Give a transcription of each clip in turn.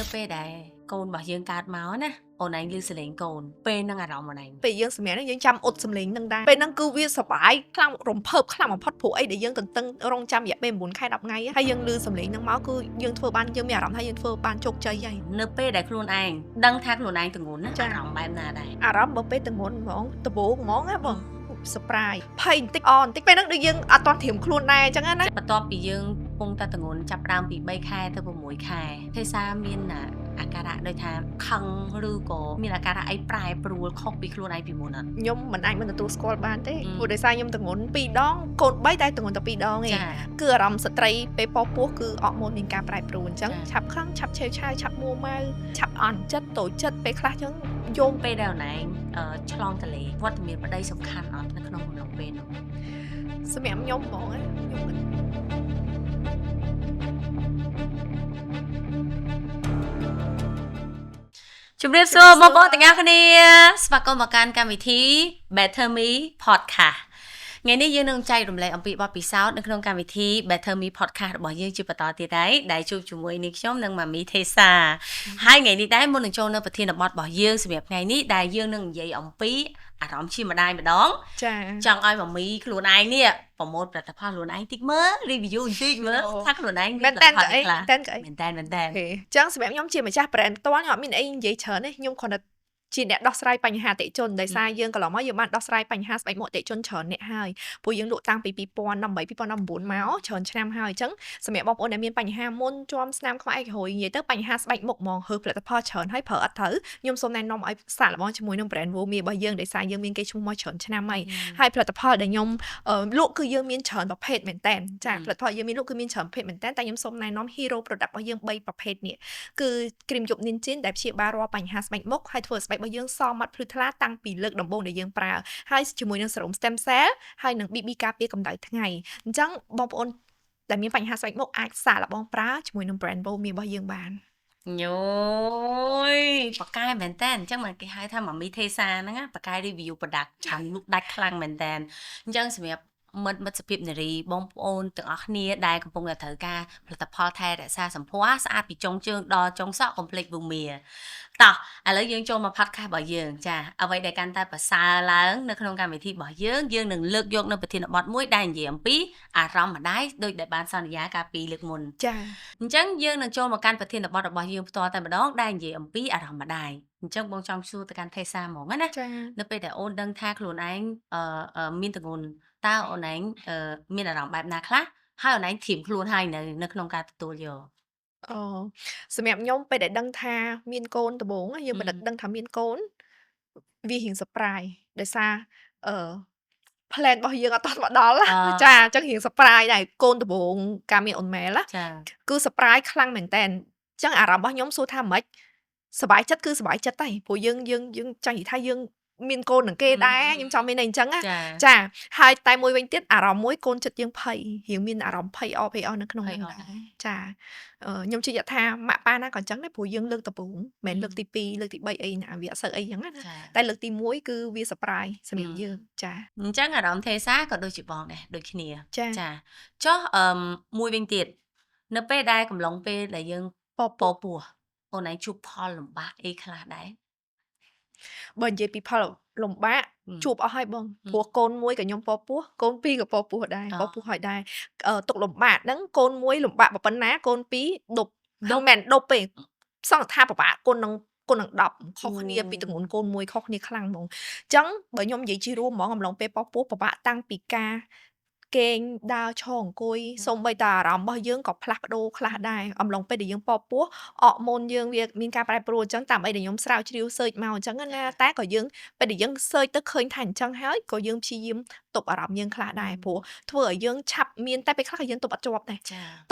នៅពេលដែលកូនរបស់យើងកើតមកណាអូនឯងឮសលេងកូនពេលហ្នឹងអារម្មណ៍អូនឯងពេលយើងសម្រាប់ហ្នឹងយើងចាំអត់សម្លេងហ្នឹងដែរពេលហ្នឹងគឺវាសប្បាយខ្លាំងរំភើបខ្លាំងបំផុតព្រោះអីដែលយើងទន្ទឹងរង់ចាំរយៈពេល9ខែ10ថ្ងៃហើយយើងឮសម្លេងហ្នឹងមកគឺយើងធ្វើបានយើងមានអារម្មណ៍ថាយើងធ្វើបានជោគជ័យហើយនៅពេលដែលខ្លួនឯងដឹងថាខ្លួនឯងទងន់ណាអារម្មណ៍បែបណាដែរអារម្មណ៍បើពេលទងន់ហ្មងដបោកហ្មងណាបងsurprise ភ័យបន្តិចបន្តិចពេលហ្នឹងដូចយើងអត់តន់ត្រៀមខ្លួនដែរអញ្ចឹងណាបន្ទាប់ពីយើងពងតែទងន់ចាប់ដើមពី3ខែទៅ6ខែទេសាមានអាការៈដូចថាខឹងឬក៏មានអាការៈអីប្រែប្រួលខុសពីខ្លួនឯងពីមុនអត់ខ្ញុំមិនអាចមិនទទួលស្គាល់បានទេព្រោះដោយសារខ្ញុំទងន់2ដងកូន3តែទងន់តែ2ដងឯងគឺអារម្មណ៍ស្ត្រីពេលពោះគឺអត់មុនមានការប្រែប្រួលអញ្ចឹងឆាប់ខឹងឆាប់ឆេវឆាវឆាប់មួម៉ៅឆាប់អន់ចិត្តតូចចិត្តពេលខ្លះអញ្ចឹងយោងពេលដែលអូនឯងឆ្លងទលេវត្តមានប្តីសំខាន់អត់នៅក្នុងកំឡុងពេលនោះសម្រាប់ខ្ញុំហ្មងខ្ញុំជម្រាបសួរបងប្អូនទាំងអស់គ្នាស្វាគមន៍មកកាន់កម្មវិធី Better Me Podcast ថ្ងៃនេះយើងនឹងចែករំលែកអំពីបទពិសោធន៍នៅក្នុងកម្មវិធី Better Me Podcast របស់យើងជាបន្តទៀតហើយដែលជួបជាមួយនេះខ្ញុំនិងម៉ាមីទេសាហើយថ្ងៃនេះដែរមុននឹងចូលនៅប្រធានបទរបស់យើងសម្រាប់ថ្ងៃនេះដែលយើងនឹងនិយាយអំពីអារម្មណ៍ជាម្ដាយម្ដងចាចង់ឲ្យម៉ាមីខ្លួនឯងនេះប្រមូលផលិតផលខ្លួនឯងតិចមើល review បន្តិចមើលថាខ្លួនឯងមានផលិតផលខ្លះមែនតើមែនតើអញ្ចឹងសម្រាប់ខ្ញុំជាម្ចាស់ brand ផ្ទាល់ខ្ញុំអត់មានអីនិយាយច្រើនទេខ្ញុំគ្រាន់តែជាអ្នកដោះស្រាយបញ្ហាអតិជនដោយសារយើងកន្លងមកយើងបានដោះស្រាយបញ្ហាស្បែកមុខអតិជនច្រើនអ្នកហើយព្រោះយើងលក់តាំងពី2018 2019មកច្រើនឆ្នាំហើយអញ្ចឹងសម្រាប់បងប្អូនដែលមានបញ្ហាមុនជាំស្នាមខ្មៅឯករួយនិយាយទៅបញ្ហាស្បែកមុខហ្មងហើផលិតផលច្រើនហើយប្រើអត់ត្រូវខ្ញុំសូមណែនាំឲ្យសាកល្បងជាមួយនឹង brand Womi របស់យើងដោយសារយើងមានកេរ្តិ៍ឈ្មោះមកច្រើនឆ្នាំហើយផលិតផលដែលខ្ញុំលក់គឺយើងមានច្រើនប្រភេទមែនតើចាផលិតផលយើងមានលក់គឺមានច្រើនប្រភេទមែនតើតែខ្ញុំសូមណែនាំ Hero product របស់យើង3ប្រភេទនេះគឺគ្រីមយប់ Ninjin ដែលព្យាបាលរាល់បញ្ហាស្បែកមុខហើយធ្វើស្បែករបស់យើងសមមាត់ភ្លឺថ្លាតាំងពីលើកដំបូងដែលយើងប្រើហើយជាមួយនឹង Serum Stem Cell ហើយនឹង BB ការពារកម្ដៅថ្ងៃអញ្ចឹងបងប្អូនដែលមានបញ្ហាស្បែកមុខអាចសាកល្បងប្រើជាមួយនឹង brand Womi របស់យើងបានញយប៉ាកែមែនតើអញ្ចឹងមកគេហៅថាម៉ាមីទេសាហ្នឹងប៉ាកែ review product ចាំលក់ដាច់ខ្លាំងមែនតើអញ្ចឹងសម្រាប់មិត្តភាពនារីបងប្អូនទាំងអស់គ្នាដែលកំពុងតែត្រូវការផលិតផលថែរក្សាសម្ផស្សស្អាតពីចុងជើងដល់ចុងសក់កុំភ្លេច Womi តោះឥឡូវយើងចូលមក podcast របស់យើងចាអ្វីដែលកាន់តែប្រសើរឡើងនៅក្នុងកម្មវិធីរបស់យើងនឹងលើកយកនៅប្រធានបទមួយដែលនិយាយអំពីអារម្មណ៍ម្ដាយដូចដែលបានសន្យាកាលពីលើកមុនចាអញ្ចឹងយើងនឹងចូលមកកាន់ប្រធានបទរបស់យើងផ្ទាល់តែម្ដងដែលនិយាយអំពីអារម្មណ៍ម្ដាយអញ្ចឹងបងចង់សួរទៅកាន់ទេសាហ្មងណានៅពេលដែលអូនដឹងថាខ្លួនឯងមានទងន់តើអូនឯងមានអារម្មណ៍បែបណាខ្លះហើយអូនឯងធៀមខ្លួនហើយនៅក្នុងការទទួលយកសម្រាប់ខ្ញុំពេលដែលដឹងថាមានកូនដំបូងយើងមិនដឹងថាមានកូនវារៀង surprise ដោយសារplan របស់យើងអត់តមកដល់ចាអញ្ចឹងរៀង surprise ដែរកូនដំបូងការមានអូនម៉ែលចាគឺ surprise ខ្លាំងមែនតើអញ្ចឹងអារម្មណ៍របស់ខ្ញុំសួរថាម៉េចសប្បាយចិត្តគឺសប្បាយចិត្តតែព្រោះយើងចង់និយាយថាយើងមានកូននឹងគេដែរខ្ញុំចង់មានតែអញ្ចឹងចាហើយតែមួយវិញទៀតអារម្មណ៍មួយកូនចិត្តយើងភ័យរៀងមានអារម្មណ៍ភ័យអស់នៅក្នុងហ្នឹងដែរចាខ្ញុំជឿថាម៉ាក់ប៉ាណាក៏អញ្ចឹងដែរព្រោះយើងលើកដំបូងមិនមែនលើកទី2លើកទី3អីណាវាអត់សូវអីអញ្ចឹងណាតែលើកទី1គឺវា surprise សម្រាប់យើងចាអញ្ចឹងអារម្មណ៍ទេសាក៏ដូចជាបងដែរដូចគ្នាចាចុះមួយវិញទៀតនៅពេលដែលកំឡុងពេលដែលយើងពោះអូនឯងជួបផលលំបាកអីខ្លះដែរបើនិយាយពីផលលំបាកជួបអស់ហើយបងព្រោះកូនមួយក៏ខ្ញុំពោះកូនពីរក៏ពោះដែរពោះហើយដែរទុកលំបាកហ្នឹងកូនមួយលំបាកប៉ុណ្ណាកូនពីរដប់មិនដប់ទេសង្ឃថាពិបាកគុណនឹង10ខុសគ្នាពីទម្ងន់កូនមួយខុសគ្នាខ្លាំងហ្មងអញ្ចឹងបើខ្ញុំនិយាយជារួមហ្មងអំឡុងពេលពោះពិបាកតាំងពីការគេងដើរឈរអង្គុយសូម្បីតែអារម្មណ៍របស់យើងក៏ផ្លាស់ប្ដូរខ្លះដែរអំឡុងពេលដែលយើងពោះអរម៉ូនយើងវាមានការប្រែប្រួលអញ្ចឹងតាមអីដែលខ្ញុំស្រាវជ្រាវសើចមកអញ្ចឹងណាតែក៏យើងពេលដែលយើងសើចទៅឃើញថាអញ្ចឹងហើយក៏យើងព្យាយាមទប់អារម្មណ៍យើងខ្លះដែរព្រោះធ្វើឲ្យយើងឆាប់មានតែពេលខ្លះក៏យើងទប់អត់ជាប់ដែរ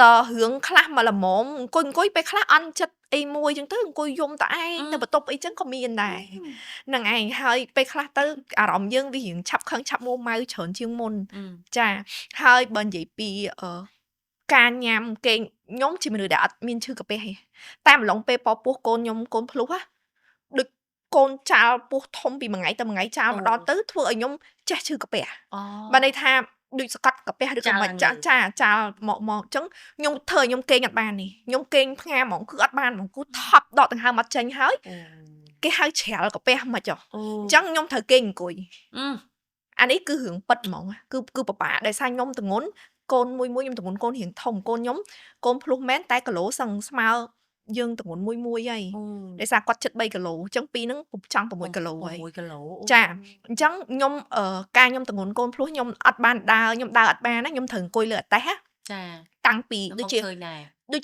តើរឿងខ្លះមកល្មមអង្គុយពេលខ្លះអន់ចិត្តអីមួយអញ្ចឹងទៅអង្គុយយំតឯងនៅបន្ទប់អីចឹងក៏មានដែរហ្នឹងឯងហើយពេលខ្លះទៅអារម្មណ៍យើងវារៀងឆាប់ខឹងឆាប់មួម៉ៅច្រើនជាងមុនចាហើយបើនិយាយពីការញ៉ាំគេខ្ញុំជាមនុស្សដែលអត់មានឈឺកាពះទេតែម្លងពេលពោះកូនខ្ញុំកូនភ្លុះដូចកូនចាលពោះធំពីមួយថ្ងៃទៅមួយថ្ងៃចាលម្ដងទៅធ្វើឲ្យខ្ញុំចេះឈឺកាពះបើន័យថា ដូចសកាត់កាពះឬក៏មិនចាមកចឹងខ្ញុំធ្វើខ្ញុំគេងអត់បាននេះខ្ញុំគេងផ្ងាហ្មងគឺអត់បានហ្មងគូថប់ដកដង្ហើមអត់ចេញហើយគេហៅច្រាលកាពះមិនចុះអញ្ចឹងខ្ញុំត្រូវគេងអង្គុយអានេះគឺរឿងប៉ិតហ្មងគឺបបាដោយសារខ្ញុំទងន់កូនមួយខ្ញុំទងន់កូនរៀងធំកូនខ្ញុំកូនភ្លោះមែនតែគីឡូសឹងស្មើយើងទងន់មួយហើយដោយសារគាត់ចិត្ត3គីឡូអញ្ចឹងពីហ្នឹងចង់6គីឡូហើយ6គីឡូចាអញ្ចឹងខ្ញុំការខ្ញុំទងន់កូនភ្លោះខ្ញុំអត់បានដើរខ្ញុំដើរអត់បានណាខ្ញុំត្រូវអង្គុយលើអតេះចាតាំងពីដូច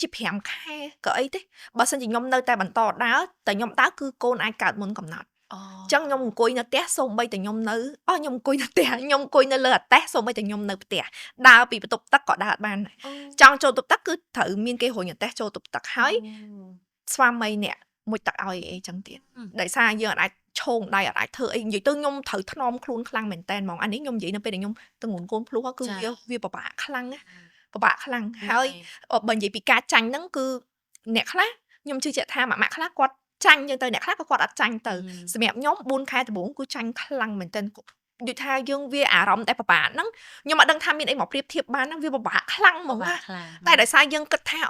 ជា5ខែក៏អីទេបើសិនជាខ្ញុំនៅតែបន្តដើរតែខ្ញុំដើរគឺកូនអាចកើតមុនកំណត់អញ្ចឹងខ្ញុំអង្គុយនៅផ្ទះសូម្បីតែខ្ញុំនៅខ្ញុំអង្គុយនៅផ្ទះខ្ញុំអង្គុយនៅលើអតេះសូម្បីតែខ្ញុំនៅផ្ទះដើរពីបន្ទប់ទឹកក៏ដើរអត់បានចង់ចូលបន្ទប់ទឹកគឺត្រូវមានគេរុញអតេះចូលបន្ទប់ទឹកហើយស្វាមីអ្នកមួយទឹកឲ្យអីចឹងទៀតដោយសារយើងអាចឈោងដៃអត់អាចធ្វើអីនិយាយទៅខ្ញុំត្រូវថ្នមខ្លួនខ្លាំងមែនតើហ្មងអានេះខ្ញុំនិយាយនៅពេលដែលខ្ញុំទងន់កូនភ្លោះគឺវាពិបាកខ្លាំងណាពិបាកខ្លាំងហើយបើនិយាយពីការចាញ់ហ្នឹងគឺអ្នកខ្លះខ្ញុំជឿជាក់ថាម៉ាក់ខ្លះគាត់ចាញ់យើងទៅអ្នកខ្លះក៏គាត់អត់ចាញ់ទៅសម្រាប់ខ្ញុំ4ខែដំបូងគឺចាញ់ខ្លាំងមែនទែនដូចថាយើងវាអារម្មណ៍តែពិបាកហ្នឹងខ្ញុំអត់ដឹងថាមានអីមកប្រៀបធៀបបានណាវាពិបាកខ្លាំងហ្មងណាតែដោយសារយើងគិតថា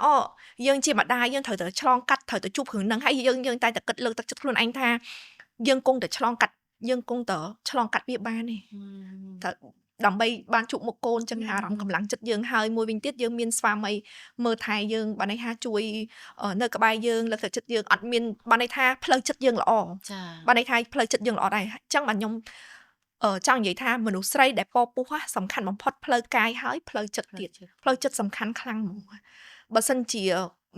យើងជាម្ដាយយើងត្រូវតែឆ្លងកាត់ត្រូវតែជួបរឿងហ្នឹងហើយយើងតែគិតលើកទឹកចិត្តខ្លួនឯងថាយើងគង់តែឆ្លងកាត់វាបានទេតែដើម្បីបានជួបមុខកូនចឹងអារម្មណ៍កម្លាំងចិត្តយើងហើយមួយវិញទៀតយើងមានស្វាមីមើលថែយើងបានន័យថាជួយនៅក្បែរយើងលើកទឹកចិត្តយើងអត់មានបានន័យថាផ្លូវចិត្តយើងល្អចាបានន័យថាផ្លូវចិត្តយើងល្អដែរអញ្ចឹងបាទខ្ញុំចង់និយាយថាមនុស្សស្រីដែលពពុះសំខាន់បំផុតផ្លូវកាយហើយផ្លូវចិត្តទៀតផ្លូវចិត្តសំខាន់ខ្លាំងហ្មងបើសិនជា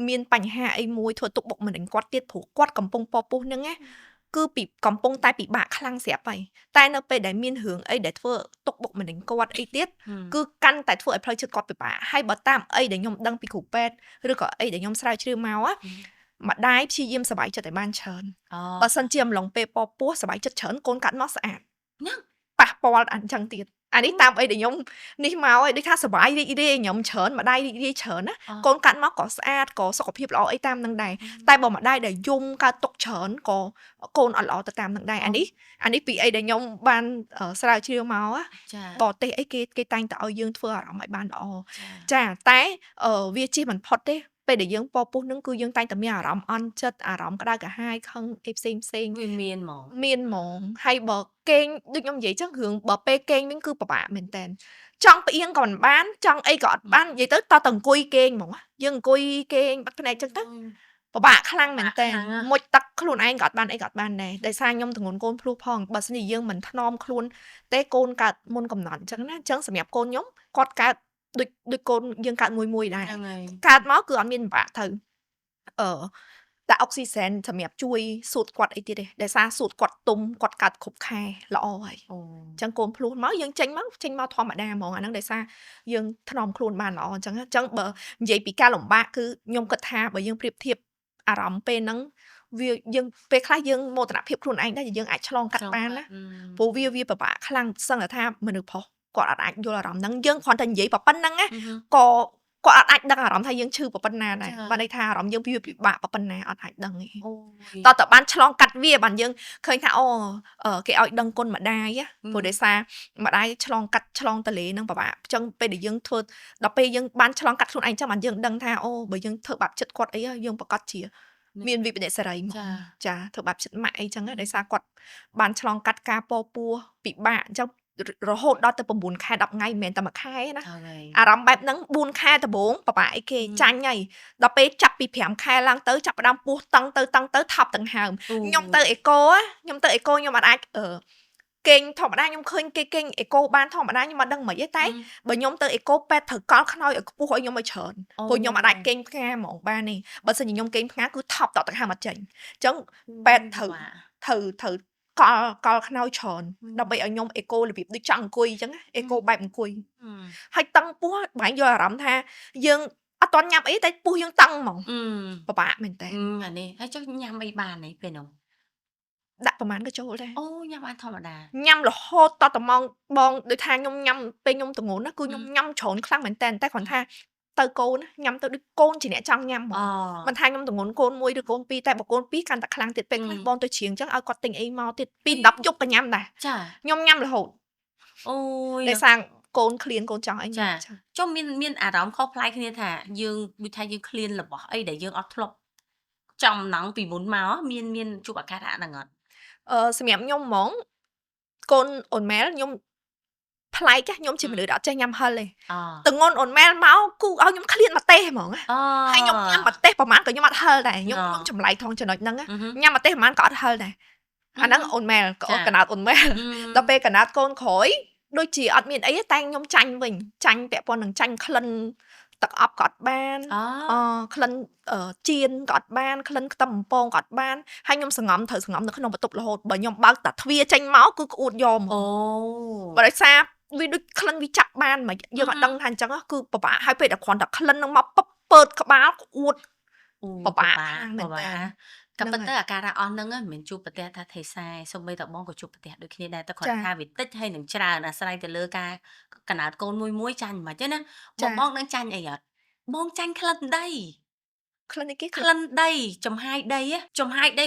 មានបញ្ហាអីមួយធ្វើទុកបុកម្នេញគាត់ទៀតព្រោះគាត់កំពុងពពុះហ្នឹងណាគឺពីកំពុងតែពិបាកខ្លាំងស្រាប់ហើយតែនៅពេលដែលមានរឿងអីដែលធ្វើទុកបុកម្នេញគាត់អីទៀតគឺកាន់តែធ្វើឲ្យផ្លូវចិត្តគាត់ពិបាកហើយបើតាមអីដែលខ្ញុំដឹងពីគ្រូពេទ្យឬក៏អីដែលខ្ញុំស្រាវជ្រាវមកម្ដាយព្យាយាមសុបាយចិត្តឲ្យបានច្រើនបើសិនជាអំឡុងពេលពពោះសុបាយចិត្តច្រើនកូនកាត់មកស្អាតហ្នឹងប៉ះពាល់អញ្ចឹងទៀតអានេះតាមអីដែលខ្ញុំនេះមកឲ្យដូចថាសុបាយរីករាយខ្ញុំច្រើនម្ដាយរីករាយច្រើនណាកូនកាត់មកក៏ស្អាតក៏សុខភាពល្អអីតាមនឹងដែរតែបើម្ដាយដែលយំកើតទុកច្រើនក៏កូនអត់ល្អទៅតាមនឹងដែរអានេះពីអីដែលខ្ញុំបានស្រាវជ្រាវមកបរទេសអីគេតែងតែឲ្យយើងធ្វើអារម្មណ៍ឲ្យបានល្អចាតែវាជិះមិនផុតទេពេលដែលយើងពពុះនឹងគឺយើងតែងតែមានអារម្មណ៍អន់ចិត្តអារម្មណ៍ក្តៅក្រហាយខឹងអីផ្សេងវាមានហ្មងហើយបើគេងដូចខ្ញុំនិយាយចឹងរឿងបើពេលគេងវិញគឺពិបាកមែនតើចង់ផ្អៀងក៏មិនបានចង់អីក៏អត់បាននិយាយទៅតអង្គុយគេងហ្មងយើងអង្គុយគេងបាត់ភ្នែកចឹងទៅពិបាកខ្លាំងមែនតើមុជទឹកខ្លួនឯងក៏អត់បានអីក៏អត់បានដែរដោយសារខ្ញុំទងន់កូនភ្លោះផងបើសិនជាយើងមិនថ្នមខ្លួនទេកូនកើតមុនកំណត់ចឹងណាចឹងសម្រាប់កូនខ្ញុំគាត់កើតដូចកូនយើងកើតមួយដែរកើតមកគឺអត់មានពិបាកទៅតែអុកស៊ីសែនសម្រាប់ជួយសួតគាត់អីទៀតទេដោយសារសួតគាត់ទុំគាត់កើតគ្រប់ខែល្អហើយអញ្ចឹងកូនភ្លោះមកយើងចេញមកធម្មតាហ្មងអាហ្នឹងដោយសារយើងថ្នមខ្លួនបានល្អអញ្ចឹងបើនិយាយពីការលំបាកគឺខ្ញុំគិតថាបើយើងប្រៀបធៀបអារម្មណ៍ពេលហ្នឹងវាយើងពេលខ្លះយើងមោទនភាពខ្លួនឯងដែរយើងអាចឆ្លងកាត់បានណាព្រោះវាពិបាកខ្លាំងសឹងថាមនុស្សប្រុសគាត់អត់អាចយល់អារម្មណ៍ហ្នឹងយើងគ្រាន់តែនិយាយប៉ុណ្្នឹងណាក៏គាត់អត់អាចដឹងអារម្មណ៍ថាយើងឈឺប៉ុណ្ណាដែរបានន័យថាអារម្មណ៍យើងវាពិបាកប៉ុណ្ណាអត់អាចដឹងទេតើបានឆ្លងកាត់វាបានយើងឃើញថាគេឲ្យដឹងគុណម្ដាយព្រោះដោយសារម្ដាយឆ្លងកាត់ឆ្លងតលេហ្នឹងពិបាកអញ្ចឹងពេលដែលយើងធ្វើដល់ពេលយើងបានឆ្លងកាត់ខ្លួនឯងអញ្ចឹងបានយើងដឹងថាបើយើងធ្វើបាបចិត្តគាត់អីយើងប្រកាសជាមានវិបត្តិសេរីមកចាធ្វើបាបចិត្តម៉ាក់អីចឹងដោយសារគាត់បានឆ្លងកាត់ការពពោះពិបាកអញ្ចឹងរហូតដល់ទៅ9ខែ10ថ្ងៃមិនមែនតែមួយខែណាអារម្មណ៍បែបហ្នឹង4ខែដំបូងពិបាកអីគេចាញ់ហើយដល់ពេលចាប់ពី5ខែឡើងទៅចាប់ផ្ដើមពោះតឹងទៅថប់ដង្ហើមខ្ញុំទៅអេកូខ្ញុំអត់អាចគេងធម្មតាខ្ញុំឃើញគេគេងអេកូបានធម្មតាខ្ញុំអត់ដឹងមិនអីតែបើខ្ញុំទៅអេកូពេទ្យត្រូវកល់ខ្នើយឲ្យខ្ពស់ឲ្យខ្ញុំឲ្យច្រើនព្រោះខ្ញុំអត់អាចគេងផ្កាហ្មងបានទេបើសិនជាខ្ញុំគេងផ្កាគឺថប់ដកដង្ហើមអត់ចេញអញ្ចឹងពេទ្យត្រូវកល់ខ្នើយច្រើនដើម្បីឲ្យខ្ញុំអេកូរបៀបដូចចង់អង្គុយអញ្ចឹងអេកូបែបអង្គុយហើយតឹងពោះបែរយកអារម្មណ៍ថាយើងអត់តន់ញ៉ាំអីតែពោះយើងតឹងហ្មងពិបាកមែនតើអានេះហើយចុះញ៉ាំអីបាននេះពេលនោះដាក់ប្រហែលក៏ចូលដែរញ៉ាំបានធម្មតាញ៉ាំរហូតតតម៉ោងបងដូចថាខ្ញុំញ៉ាំពេលខ្ញុំទងន់ណាគឺខ្ញុំញ៉ាំច្រើនខ្លាំងមែនតើតែគ្រាន់ថាទៅកូនញ៉ាំទៅដូចកូនជាអ្នកចង់ញ៉ាំហ្មងមិនថាខ្ញុំទងន់កូន1ឬកូន2តែបើកូន2កាន់តែខ្លាំងទៀតពេលខ្លះបងទៅច្រៀងអញ្ចឹងឲ្យគាត់ទិញអីមកទៀត2 10យប់ក៏ញ៉ាំដែរចាខ្ញុំញ៉ាំរហូតអូយដោយសារ កូនឃ្លានកូនចង់អីញ៉ាំ ចាចុះមានអារម្មណ៍ខុសប្លែកគ្នាថាយើងដូចថាយើងឃ្លានរបស់អីដែលយើងអត់ធ្លាប់ចំណងពីមុនមកមានជួបអាការៈហ្នឹងអត់ សម្រាប់ខ្ញុំហ្មងកូនអូនម៉ែលខ្ញុំប្លែកខ្ញុំជាមនុស្សដែលអត់ចេះញ៉ាំហឹលទេ អូ តងន់អូនម៉ែលមកគូឲ្យខ្ញុំឃ្លានម្ទេសហ្មង អូ ហើយខ្ញុំញ៉ាំម្ទេសប្រហែលក៏ខ្ញុំអត់ហឹលដែរខ្ញុំចម្លែកថងចំណុចហ្នឹងញ៉ាំម្ទេសប្រហែលក៏អត់ហឹលដែរអាហ្នឹងអូនម៉ែលក៏កណាត់អូនម៉ែលដល់ពេលកណាត់កូនក្រោយដូចជាអត់មានអីតែខ្ញុំចាញ់វិញចាញ់ពាក់ព័ន្ធនឹងចាញ់ក្លិនទឹកអប់ក៏អត់បានក្លិនជៀនក៏អត់បានក្លិនខ្ទឹមបំពងក៏អត់បានហើយខ្ញុំសង្ងំត្រូវសង្ងំនៅក្នុងបន្ទប់រហូតបើខ្ញុំបើកតាទ្វារចេញមកគឺក្អួតយកហ្មង អូ បើដោយសារវាដូចក្លិនវាចាប់បានមកយើងអត់ដឹងថាអញ្ចឹងគឺពិបាកហើយពេលតែគ្រាន់តែក្លិននឹងមកពើតក្បាលក្អួតពិបាកមែនតើ ក៏ប៉ុន្តែអាការៈអស់ហ្នឹងមិនមែនជួបប្រទះថាថេសាយសូម្បីតែបងក៏ជួបប្រទះដូចគ្នាដែរតែគាត់ថាវាតិចហើយនឹងច្រើនអាស្រ័យទៅលើការកណើតកូនមួយចាញ់មិនទេណាបងនឹងចាញ់អីអត់បងចាញ់ក្លិនដី ក្លិនអីគេ ក្លិនដីចំហាយដី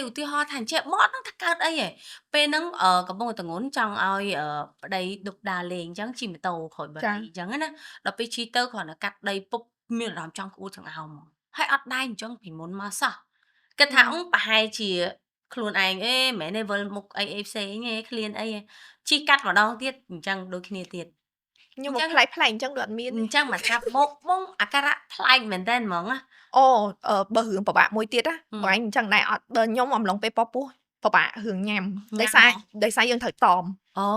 ឧទាហរណ៍ថាអញ្ចឹងមកហ្នឹងថាកើតអីហ៎ពេលហ្នឹងកំពុងតែងន់ចង់ឲ្យប្តីដុបដាលេងអញ្ចឹងជិះម៉ូតូក្រោយបារីអញ្ចឹងណាដល់ពេលជិះទៅគ្រាន់តែកាត់ដីពុបមានអារម្មណ៍ចង់ក្អួតចង្អោមហើយអត់ដែរអញ្ចឹងពីមុនមកសោះគិតថាប្រហែលជាខ្លួនឯងមិនមែនទេវិលមុខអីផ្សេងទេឃ្លានអីជិះកាត់ម្ដងទៀតអញ្ចឹងដូចគ្នាទៀត ខ្ញុំមកផ្លែកអញ្ចឹងដូចអត់មាន អញ្ចឹងមកចាប់មកបងអាការៈប្លែកមែនតើហ្មងណា អូបើរឿងពិបាកមួយទៀតណាបងឯងអញ្ចឹងដែរអត់បើខ្ញុំអំឡុងពេលប៉ពោះពិបាករឿងញ៉ាំដោយសារយើងត្រូវតម អូ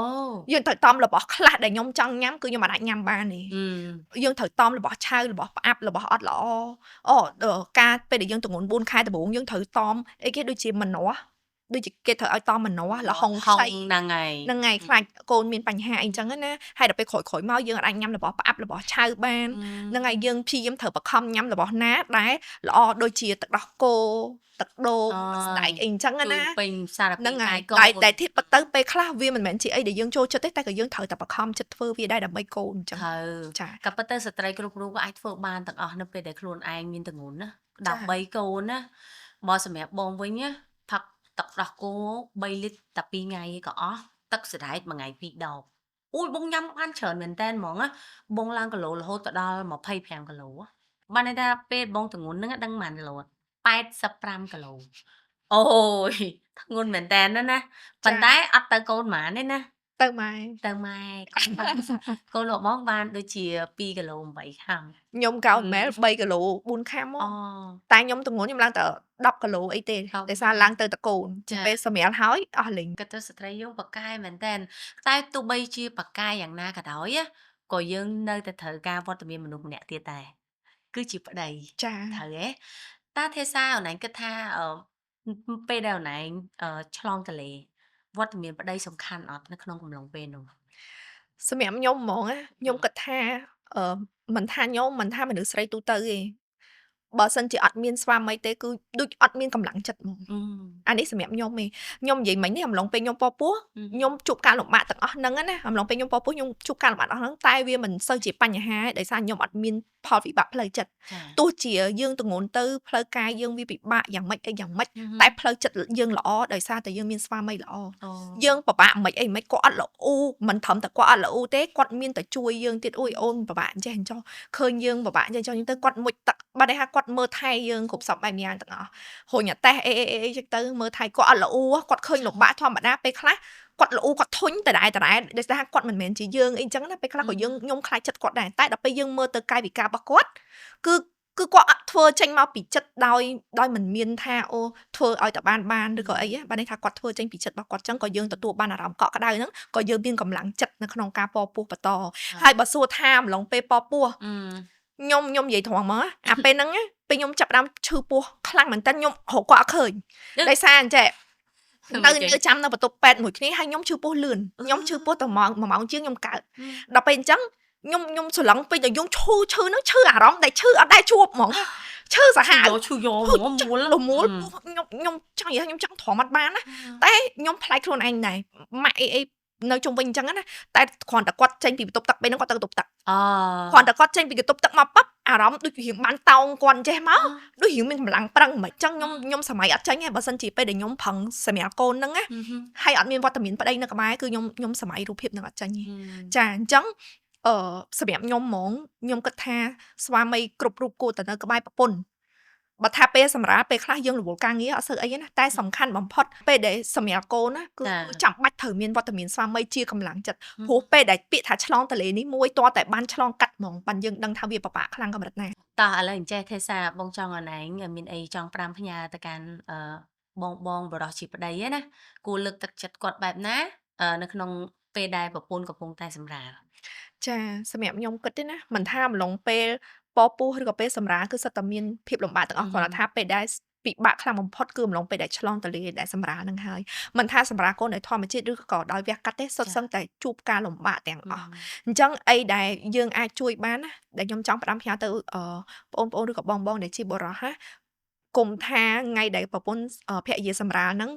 យើងត្រូវតមរបស់ខ្លះដែលខ្ញុំចង់ញ៉ាំគឺខ្ញុំអាចញ៉ាំបានទេយើងត្រូវតមរបស់ឆៅរបស់ផ្អាប់របស់អត់ល្អការពេលដែលយើងទងន់ 4 ខែដំបូងយើងត្រូវតមអីគេដូចជាម្នាស់ដូចជាគេត្រូវឲ្យតមម្នាស់លហុងខ្ចីហ្នឹងហើយខ្លាចកូនមានបញ្ហាអីចឹងណាហើយដល់ពេលក្រោយមកយើងអាចញ៉ាំរបស់ផ្អាប់របស់ឆៅបានហ្នឹងហើយយើងព្យាយាមត្រូវបខំញ៉ាំរបស់ណាដែលល្អដូចជាទឹកដោះគោទឹកដូងស្ដែកអីចឹងណាពេញសារពាង្គកាយកូន តែធៀបទៅពេលខ្លះវាមិនមែនជាអីដែលយើងចូលចិត្តទេតែក៏យើងត្រូវតែបខំចិត្តធ្វើវាដែរដើម្បីកូនចឹងចាក៏ប៉ុន្តែស្ត្រីគ្រប់រូបក៏អាចធ្វើបានទាំងអស់នៅពេលដែលខ្លួនឯងមានទងន់ណាដើម្បីកូនណាបើសម្រាប់បងវិញណាផឹកទឹកដោះគោ3លីត្រតែ2ថ្ងៃក៏អស់ទឹកសណ្ដែកមួយថ្ងៃ2ដបអូយបងញ៉ាំបានច្រើនមែនតើហ្មងណាបងឡើងគីឡូរហូតដល់25គីឡូបានន័យថាពេលបងទងន់ហ្នឹងដឹងប៉ុន្មានគីឡូ85គីឡូអូយធ្ងន់មែនតើណាប៉ុន្តែអត់ទៅកូនហ្មងទេណាទៅម៉ែកូនរបស់បងបានដូចជា2គីឡូ8ខាំខ្ញុំកោនម៉ែ3គីឡូ4ខាំមកតែខ្ញុំទងន់ខ្ញុំឡើងទៅ10គីឡូអីទេដោយសារឡើងទៅតកូនពេលសម្រាប់ហើយអស់លេង ក៏ទៅស្ត្រីយើងបកកាយមែនតើតែទោះបីជាបកកាយយ៉ាងណាក៏ដោយក៏យើងនៅតែត្រូវការវត្តមានមនុស្សម្នាក់ទៀតដែរគឺជាប្តីចាត្រូវទេតាទេសាអូនឯងគិតថាពេលដែលអូនឯងឆ្លងទលេវត្តមានប្តីសំខាន់អត់នៅក្នុងកំឡុងពេលនោះសម្រាប់ខ្ញុំហ្មងខ្ញុំគិតថាមិនថាខ្ញុំមិនថាមនុស្សស្រីទូទៅទេបើសិនជាអត់មានស្វាមីទេគឺដូចអត់មានកម្លាំងចិត្តហ្មងអានេះសម្រាប់ខ្ញុំទេខ្ញុំនិយាយមិញនេះអំឡុងពេលខ្ញុំពពោះខ្ញុំជួបការលំបាកទាំងអស់ហ្នឹងណាអំឡុងពេលខ្ញុំពពោះខ្ញុំជួបការលំបាកទាំងអស់ហ្នឹងតែវាមិនសូវជាបញ្ហាដោយសារខ្ញុំអត់មានផលវិបាកផ្លូវចិត្តទោះជាយើងទងន់ទៅផ្លូវកាយយើងវាពិបាកយ៉ាងម៉េចអីយ៉ាងម៉េចតែផ្លូវចិត្តយើងល្អដោយសារតែយើងមានស្វាមីល្អយើងពិបាកមិនអីមិនគាត់អត់ល្អមិនត្រឹមតែគាត់អត់ល្អទេគាត់មានតែជួយយើងទៀតអូយអូនពិបាកអញ្ចេះអញ្ចោះឃើញយើងពិបាកអញ្ចេះអញ្ចោះទៅគាត់មុជទឹកបានន័យថាគាត់មើលថែយើងគ្រប់សពបែបយ៉ាងទាំងអស់រុញអាតេះអីចឹងទៅមើលថែគាត់អត់ល្អគាត់ឃើញលំបាកធម្មតាពេលខ្លះគាត់ល្អគាត់ធុញតែដែរដោយសារគាត់មិនមែនជាយើងអីចឹងណាពេលខ្លះក៏ខ្ញុំខ្លាចចិត្តគាត់ដែរតែដល់ពេលយើងមើលទៅកាយវិការរបស់គាត់គឺគាត់អត់ធ្វើចេញមកពីចិត្តដោយមិនមានថាអូធ្វើឲ្យតែបានឬក៏អីបានន័យថាគាត់ធ្វើចេញពីចិត្តរបស់គាត់ចឹងក៏យើងទទួលបានអារម្មណ៍កក់ក្ដៅហ្នឹងក៏យើងមានកម្លាំងចិត្តនៅក្នុងការពពោះបន្តហើយបើសួរថាអំឡុងពេលពពោះខ្ញុំនិយាយត្រង់មកអាពេលហ្នឹងពេលខ្ញុំចាប់ដើមឈឺពោះខ្លាំងមែនតើខ្ញុំរកគាត់អត់ឃើញដោយសារអញ្ចឹងទៅចាំនៅបន្ទប់ពេទ្យមួយគ្នាហើយខ្ញុំឈឺពោះលឿនខ្ញុំឈឺពោះតែ1ម៉ោងជាងខ្ញុំកើតដល់ពេលអញ្ចឹងខ្ញុំស្រឡឹងពេកតែខ្ញុំឈឺហ្នឹងឈឺអារម្មណ៍ដែលឈឺអត់ដែរជួបហ្មងឈឺសាហាវឈឺយកមូលខ្ញុំចង់និយាយខ្ញុំចង់ទ្រាំអត់បានណាតែខ្ញុំប្លែកខ្លួនឯងដែរម៉ាក់អីនៅជុំវិញអញ្ចឹងណាតែគ្រាន់តែគាត់ចេញពីបន្ទប់ទឹកពេលហ្នឹងគាត់ទៅបន្ទប់ទឹកគ្រាន់តែគាត់ចេញពីបន្ទប់ទឹកមកប៉ាប់អារម្មណ៍ដូចរៀងបានតោងគាត់ចេះមកដូចរៀងមានកម្លាំងប្រឹងមិនអញ្ចឹងខ្ញុំសម័យអត់ចាញ់ទេបើសិនជាពេលដែលខ្ញុំប្រឹងសម្រាប់កូនហ្នឹងណាហើយអត់មានវត្តមានប្តីនៅក្បែរគឺខ្ញុំសម័យរូបភាពនឹងអត់ចាញ់ទេចាអញ្ចឹង សម្រាប់ខ្ញុំហ្មងខ្ញុំគិតថាស្វាមីគ្រប់រូបគួរតែនៅក្បែរប្រពន្ធបើថាពេលសម្រាប់ពេលខ្លះយើងរវល់ការងារអត់ស្អីណាតែសំខាន់បំផុតពេលដែលសម្រាប់កូនណាគឺចាំបាច់ត្រូវមានវត្តមានស្វាមីជាកម្លាំងចិត្តព្រោះពេលដែលពាក្យថាឆ្លងតលេនេះមួយតតែបានឆ្លងកាត់ហ្មងបានយើងដឹងថាវាពិបាកខ្លាំងកម្រិតណាតោះឥឡូវអញ្ចេះទេសាបងចង់អនឯងមានអីចង់ប្រាំផ្ញើទៅកាន់បងបរោះជាប្តីណាគួរលើកទឹកចិត្តគាត់បែបណានៅក្នុងពេលដែលប្រពន្ធកំពុងតែសម្រាលចាសម្រាប់ខ្ញុំគិតទេណាមិនថាអំឡុងពេលពពោះឬក៏ពេលសម្រាលគឺសិតតែមានភាពលំបាកទាំងអស់គ្រាន់តែថាពេលដែលពិបាកខ្លាំងបំផុតគឺអំឡុងពេលដែលឆ្លងតលាដែលសម្រាលនឹងហើយមិនថាសម្រាលកូនដោយធម្មជាតិឬក៏ដោយវះកាត់ទេសុទ្ធសឹងតែជួបការលំបាកទាំងអស់អញ្ចឹងអីដែលយើងអាចជួយបានណាដែលខ្ញុំចង់ផ្ដាំផ្ញើទៅបងប្អូនឬក៏បងដែលជាបរិសុទ្ធណាគុំថាថ្ងៃដែលប្រពន្ធភរិយាសម្រាលហ្នឹង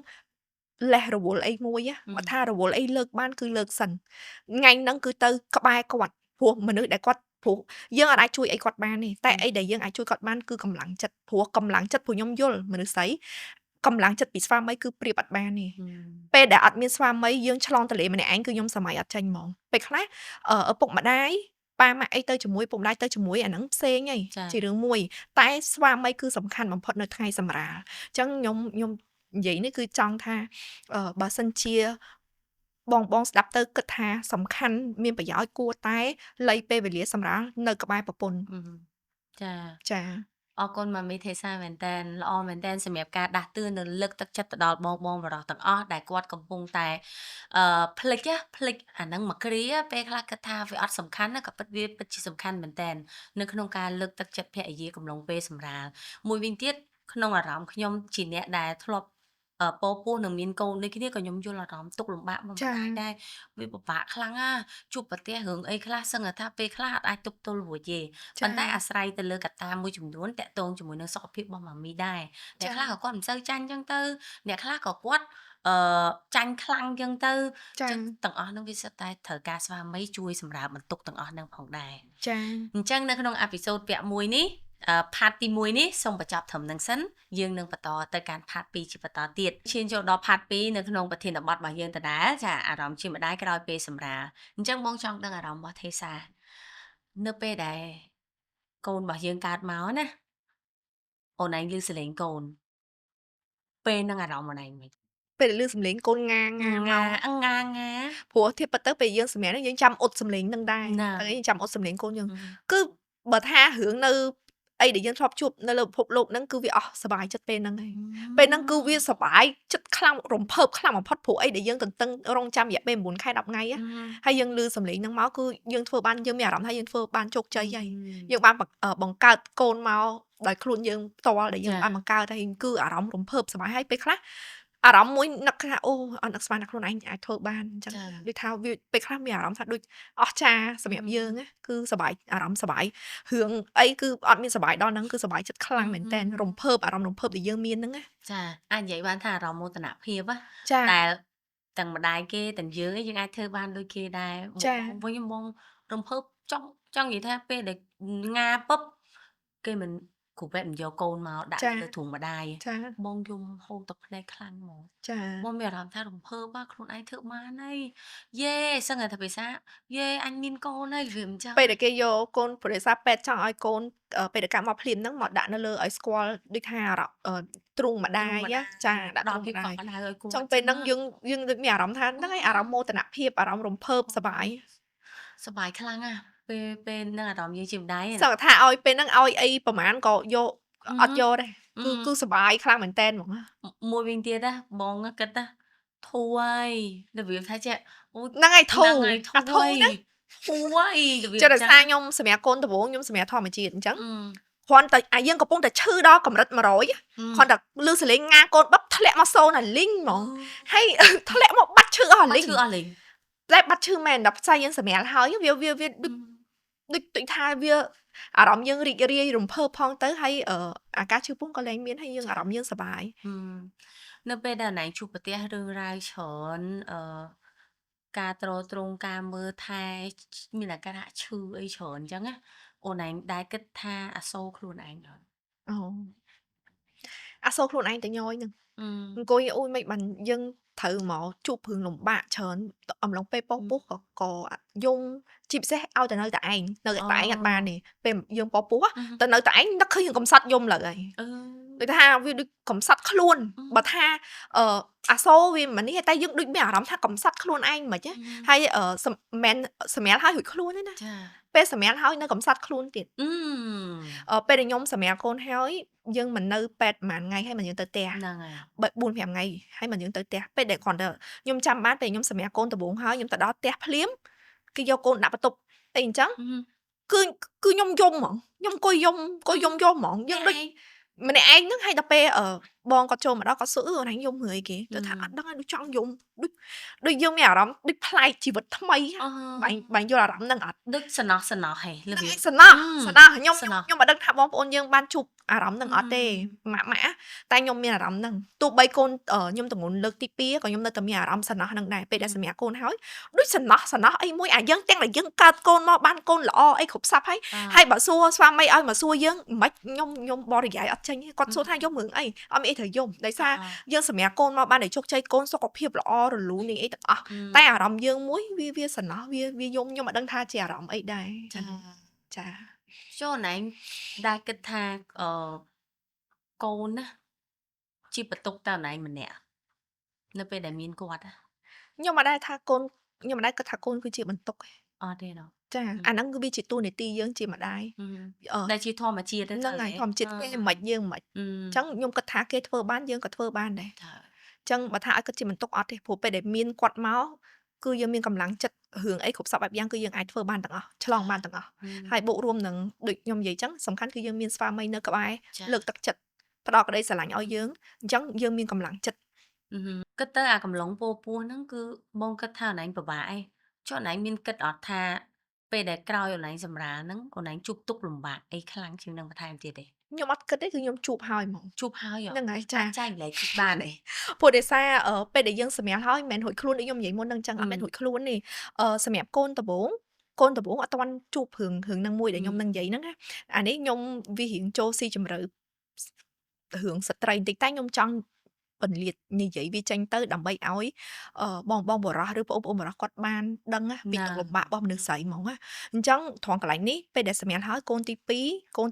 លេះរវល់អីមួយបើថារវល់អីលើកបានគឺលើកសិនថ្ងៃហ្នឹងគឺទៅក្បែរគាត់ព្រោះមនុស្សដែលគាត់ព្រោះយើងអាចជួយអីគាត់បានទេតែអីដែលយើងអាចជួយគាត់បានគឺកម្លាំងចិត្តព្រោះកម្លាំងចិត្តព្រោះខ្ញុំយល់មនុស្សស្រីកម្លាំងចិត្តពីស្វាមីគឺប្រៀបអត់បានទេពេលដែលអត់មានស្វាមីយើងឆ្លងតលេម្នាក់ឯងគឺខ្ញុំសម័យអត់ចាញ់ហ្មងពេលខ្លះឪពុកម្ដាយប៉ាម៉ាក់អីទៅជាមួយពុកម្ដាយទៅជាមួយអាហ្នឹងផ្សេងហីជារឿងមួយតែស្វាមីគឺសំខាន់បំផុតនៅថ្ងៃសម្រាលអញ្ចឹងខ្ញុំនិយាយនេះគឺចង់ថាបើសិនជាបងស្ដាប់ទៅគិតថាសំខាន់មានប្រយោជន៍គួរតែលៃពេលវេលាសម្រាលនៅក្បែរប្រពន្ធចាអរគុណម៉ាមីទេសាមែនតើល្អមែនតើសម្រាប់ការដាស់តឿននៅលើកទឹកចិត្តទៅដល់បងបរោះទាំងអស់ដែលគាត់កំពុងតែភ្លេចអាហ្នឹងមកគ្រាពេលខ្លះគាត់ថាវាអត់សំខាន់ណាក៏ពិតវាពិតជាសំខាន់មែនតើនៅក្នុងការលើកទឹកចិត្តភរិយាកំឡុងពេលសម្រាលមួយវិញទៀតក្នុងអារម្មណ៍ខ្ញុំជាអ្នកដែលធ្លាប់ពពោះនឹងមានកូនដូចគ្នាក៏ខ្ញុំយល់អារម្មណ៍ទុក្ខលំបាកមកដែរវាពិបាកខ្លាំងណាជួបប្រទះរឿងអីខ្លះសឹងថាពេលខ្លះអត់អាចទប់ទល់រួចទេប៉ុន្តែអាស្រ័យទៅលើកត្តាមួយចំនួនតាក់ទងជាមួយនឹងសុខភាពរបស់ម៉ាមីដែរអ្នកខ្លះក៏គាត់មិនសូវចាញ់អញ្ចឹងទៅអ្នកខ្លះក៏គាត់ចាញ់ខ្លាំងអញ្ចឹងទៅទាំងអស់ហ្នឹងវាសិតតែត្រូវការស្វាមីជួយសម្រាប់បន្ទុកទាំងអស់ហ្នឹងផងដែរចាអញ្ចឹងនៅក្នុងអេពីសូតពាក់មួយនេះផាតទី1នេះសូមបញ្ចប់ត្រឹមនឹងសិនយើងនឹងបន្តទៅកាន់ផាត2ជាបន្តទៀតឈានចូលដល់ផាត2នៅក្នុងប្រធានបទរបស់យើងដដែលចាអារម្មណ៍ជាម្ដាយក្រោយពេលសម្រាលអញ្ចឹងបងចង់ដឹងអារម្មណ៍របស់ទេសានៅពេលដែលកូនរបស់យើងកើតមកណាអូនឯងឮសលេងកូនពេលនឹងអារម្មណ៍អូនឯងមិនពេលឮសំឡេងកូនងាមកព្រោះធៀបទៅពេលយើងសម្រាប់យើងចាំអ៊ុតសំឡេងនឹងដែរហើយយើងចាំអ៊ុតសំឡេងកូនយើងគឺបើថារឿងនៅអីដែលយើងធ្លាប់ជួបនៅលើពិភពលោកហ្នឹងគឺវាអស់សុបាយចិត្តពេលហ្នឹងហើយពេលហ្នឹងគឺវាសុបាយចិត្តខ្លាំងរំភើបខ្លាំងបំផុតព្រោះអីដែលយើងទន្ទឹងរង់ចាំរយៈពេល9ខែ10ថ្ងៃហើយយើងឮសំឡេងហ្នឹងមកគឺយើងធ្វើបានយើងមានអារម្មណ៍ថាយើងធ្វើបានជោគជ័យហើយយើងបានបង្កើតកូនមកដោយខ្លួនយើងផ្ទាល់ដែលយើងបានបង្កើតហើយគឺអារម្មណ៍រំភើបសុបាយហើយពេលខ្លះអារម្មណ៍មួយនឹកថាអូអត់នឹកស្មានថាខ្លួនឯងអាចធ្វើបានអញ្ចឹងដូចថាវាពេលខ្លះមានអារម្មណ៍ថាដូចអស់ចាសម្រាប់យើងគឺសុបាយអារម្មណ៍សុបាយរឿងអីគឺអត់មានសុបាយដល់ហ្នឹងគឺសុបាយចិត្តខ្លាំងមែនតើរំភើបអារម្មណ៍រំភើបដែលយើងមានហ្នឹងចាអាចនិយាយបានថាអារម្មណ៍មោទនភាពតែទាំងម្ដាយគេទាំងយើងអាចធ្វើបានដូចគេដែរវិញបងរំភើបចង់និយាយថាពេលដែលងាពឹបគេមិនគ្រូពេទ្យមិនយកកូនមកដាក់លើទ្រូងម្ដាយបងយំហូរទឹកភ្នែកខ្លាំងហ្មងបងមានអារម្មណ៍ថារំភើបខ្លួនឯងធ្វើបានហើយយេសឹងតែភាសាយេអញមានកូនហើយវាមិនចឹងពេលដែលគេយកកូនប្រសាពេទ្យចង់ឲ្យកូនពេលដែលកាប់មកភ្លាមហ្នឹងមកដាក់នៅលើឲ្យស្គាល់ដូចថាទ្រូងម្ដាយចាដាក់ដល់ពីកក់ដៅឲ្យគាត់ចង់ពេលហ្នឹងយើងមានអារម្មណ៍ថាហ្នឹងឯងអារម្មណ៍មោទនភាពអារម្មណ៍រំភើបសប្បាយខ្លាំងណាស់ពេលហ្នឹងអារម្មណ៍យើងជាម្ដាយសឹកថាឲ្យពេលហ្នឹងឲ្យអីប្រហែលក៏យកអត់យកដែរគឺសប្បាយខ្លាំងមែនតើហ្មងមួយវិញទៀតណាបងគិតណាធូរហើយរបៀបថាចេះអូហ្នឹងហើយធូរណាធូរហើយចុះដោយសារខ្ញុំសម្រាប់កូនដំបូងខ្ញុំសម្រាប់ធម្មជាតិអញ្ចឹងគ្រាន់តែយើងកំពុងតែឈឺដល់កម្រិត100គ្រាន់តែលឺសលេងងាកូនបឹបធ្លាក់មកសូនអាលីងហ្មងហើយធ្លាក់មកបាត់ឈឺអស់អាលីងតែបាត់ឈឺមែនដល់ផ្សាយយើងសម្រាប់ហើយវាដូចថាវាអារម្មណ៍យើងរីករាយរំភើបផងទៅហើយអាការឈឺពុំក៏លែងមានហើយយើងអារម្មណ៍យើងសប្បាយនៅពេលដែលណៃជួបប្រទះរឿងរ៉ាវច្រើនការទ្រង់ការមើលថែមានអាការៈឈឺអីច្រើនអញ្ចឹងណាអូនឯងដែលគិតថាអាសូរខ្លួនឯងដល់អាសូរខ្លួនឯងទៅញយនឹងអង្គុយអូយមិនបានយើង thử mà chụp hướng lồng bạ chớn ẩm lồng pe bó bút có dùng chịp sẽ ao từ nơi tại anh ngặt ba này pe dương bó bút á từ nơi tại anh nó khơi cầm sắt dùng là vậy người ta vì được cầm sắt luôn bà tha số vì mà ní tay dương được mẹ lắm tha cầm sắt luôn anh mà chứ hay mẹ hai hụi luôn đấy nè pe mẹ hai nó cầm sắt luôn tiền pe để nhom mẹ con hai dương mình nơi pet mà ngày hay mình dương tới tè bởi buồn phèm ngày hay mình dương tới tè pe để còn đỡ nhom chăm bát để nhom mẹ con từ bốn hai nhom từ đó tè liếm cái do con đã bắt tục tiền trắng cứ nhom yum mỏng nhom coi yum mỏng dương đây mình này anh nó hay đập pe ở bon có trâu mà đó có sữa rồi anh yum người kì tôi thả đó nó chọn yum đôi yum mèo lắm đôi play chỉ vật thâm ấy bạn vô là lắm đang ở đức sần nọ hay là việc sần nọ nhom mà đang thả bom ôn dương ban chụp lắm đang ở tê mã tay nhom miền lắm đang tụ bay con ở nhom từng nguồn lực tí pía còn nhom nơi tầm nhà lắm sần nọ đang này pe đã sần mẹ con hỏi đôi sần nọ ấy môi dân tên là dân ca con mà ban con lọ ấy khục sắp hay bà xua xoa mây ơi mà xua dân mấy nhom bò thì giải ở trên con số hai giống mượn ấy ấy thời dùng đấy xa dân sần mẹ con mà ban để chốt chơi con số có phiệp lọ rồi lú này tay à đầm dương muối vi sần nọ vi dùng nhưng mà đang tha chè đầm ấy đây chà cho này đa cái tha con á chỉ bắt tục tao này mình nè nó về đại miền quạt á nhưng mà đây tha con nhưng mà đây cái tha con cứ chỉ bận tục đây đâu chà anh đang cứ bị chỉ tu này ti dương chỉ mà đây đây chỉ thò mà chia đến nó ngày thòm chỉ cái mạch dương mạch chẳng nhưng cái thả cái thơ ban dương cái thơ ban này chẳng mà thả cái chỉ mình tục thì phổ về để miền quạt máu cứ dương miền cầm lắng chật hướng ấy khúc sập bẹp giang cứ dương ai thơ ban tặng chlong ban tặng hai bộ rùm nằng được nhom vậy chẳng sầm khăn cứ dương miền spa mây nơi các ai lực tắc chật bắt đầu cái đây sẽ lạnh ở dương chẳng dương miền cầm lắng chật cái tới cầm lóng po nó cứ mong cái thao này bà bãi cho này miền kết ở tha về để coi ở này sầm ra nó còn này chụp túc lùm bạc ấy khá lắm chừng đang thay gì đấy nhom mắt cái đấy cứ nhom chụp hai mỏng chụp hai nâng ngày cha lại chụp ba này phổ để xa ở pe để dân sầm mẹ thôi mẹ hội khuôn để nhom vậy muốn nâng chăng mẹ hội khuôn này sầm mẹ con tờ bốn ở toàn chụp hướng nâng môi để nhom nâng vậy nó anh ấy nhom vi hiện châu si chấm rỡ hướng sạch trai thì tay nhom chăng bình liệt như vậy vì tranh tới đầm bay áo bong bò ra rồi bom ra quạt ban đăng á bị tụt lồng bạc bom được sậy mỏng á chẳng thoáng cái lạnh ní bây giờ xem hỏi con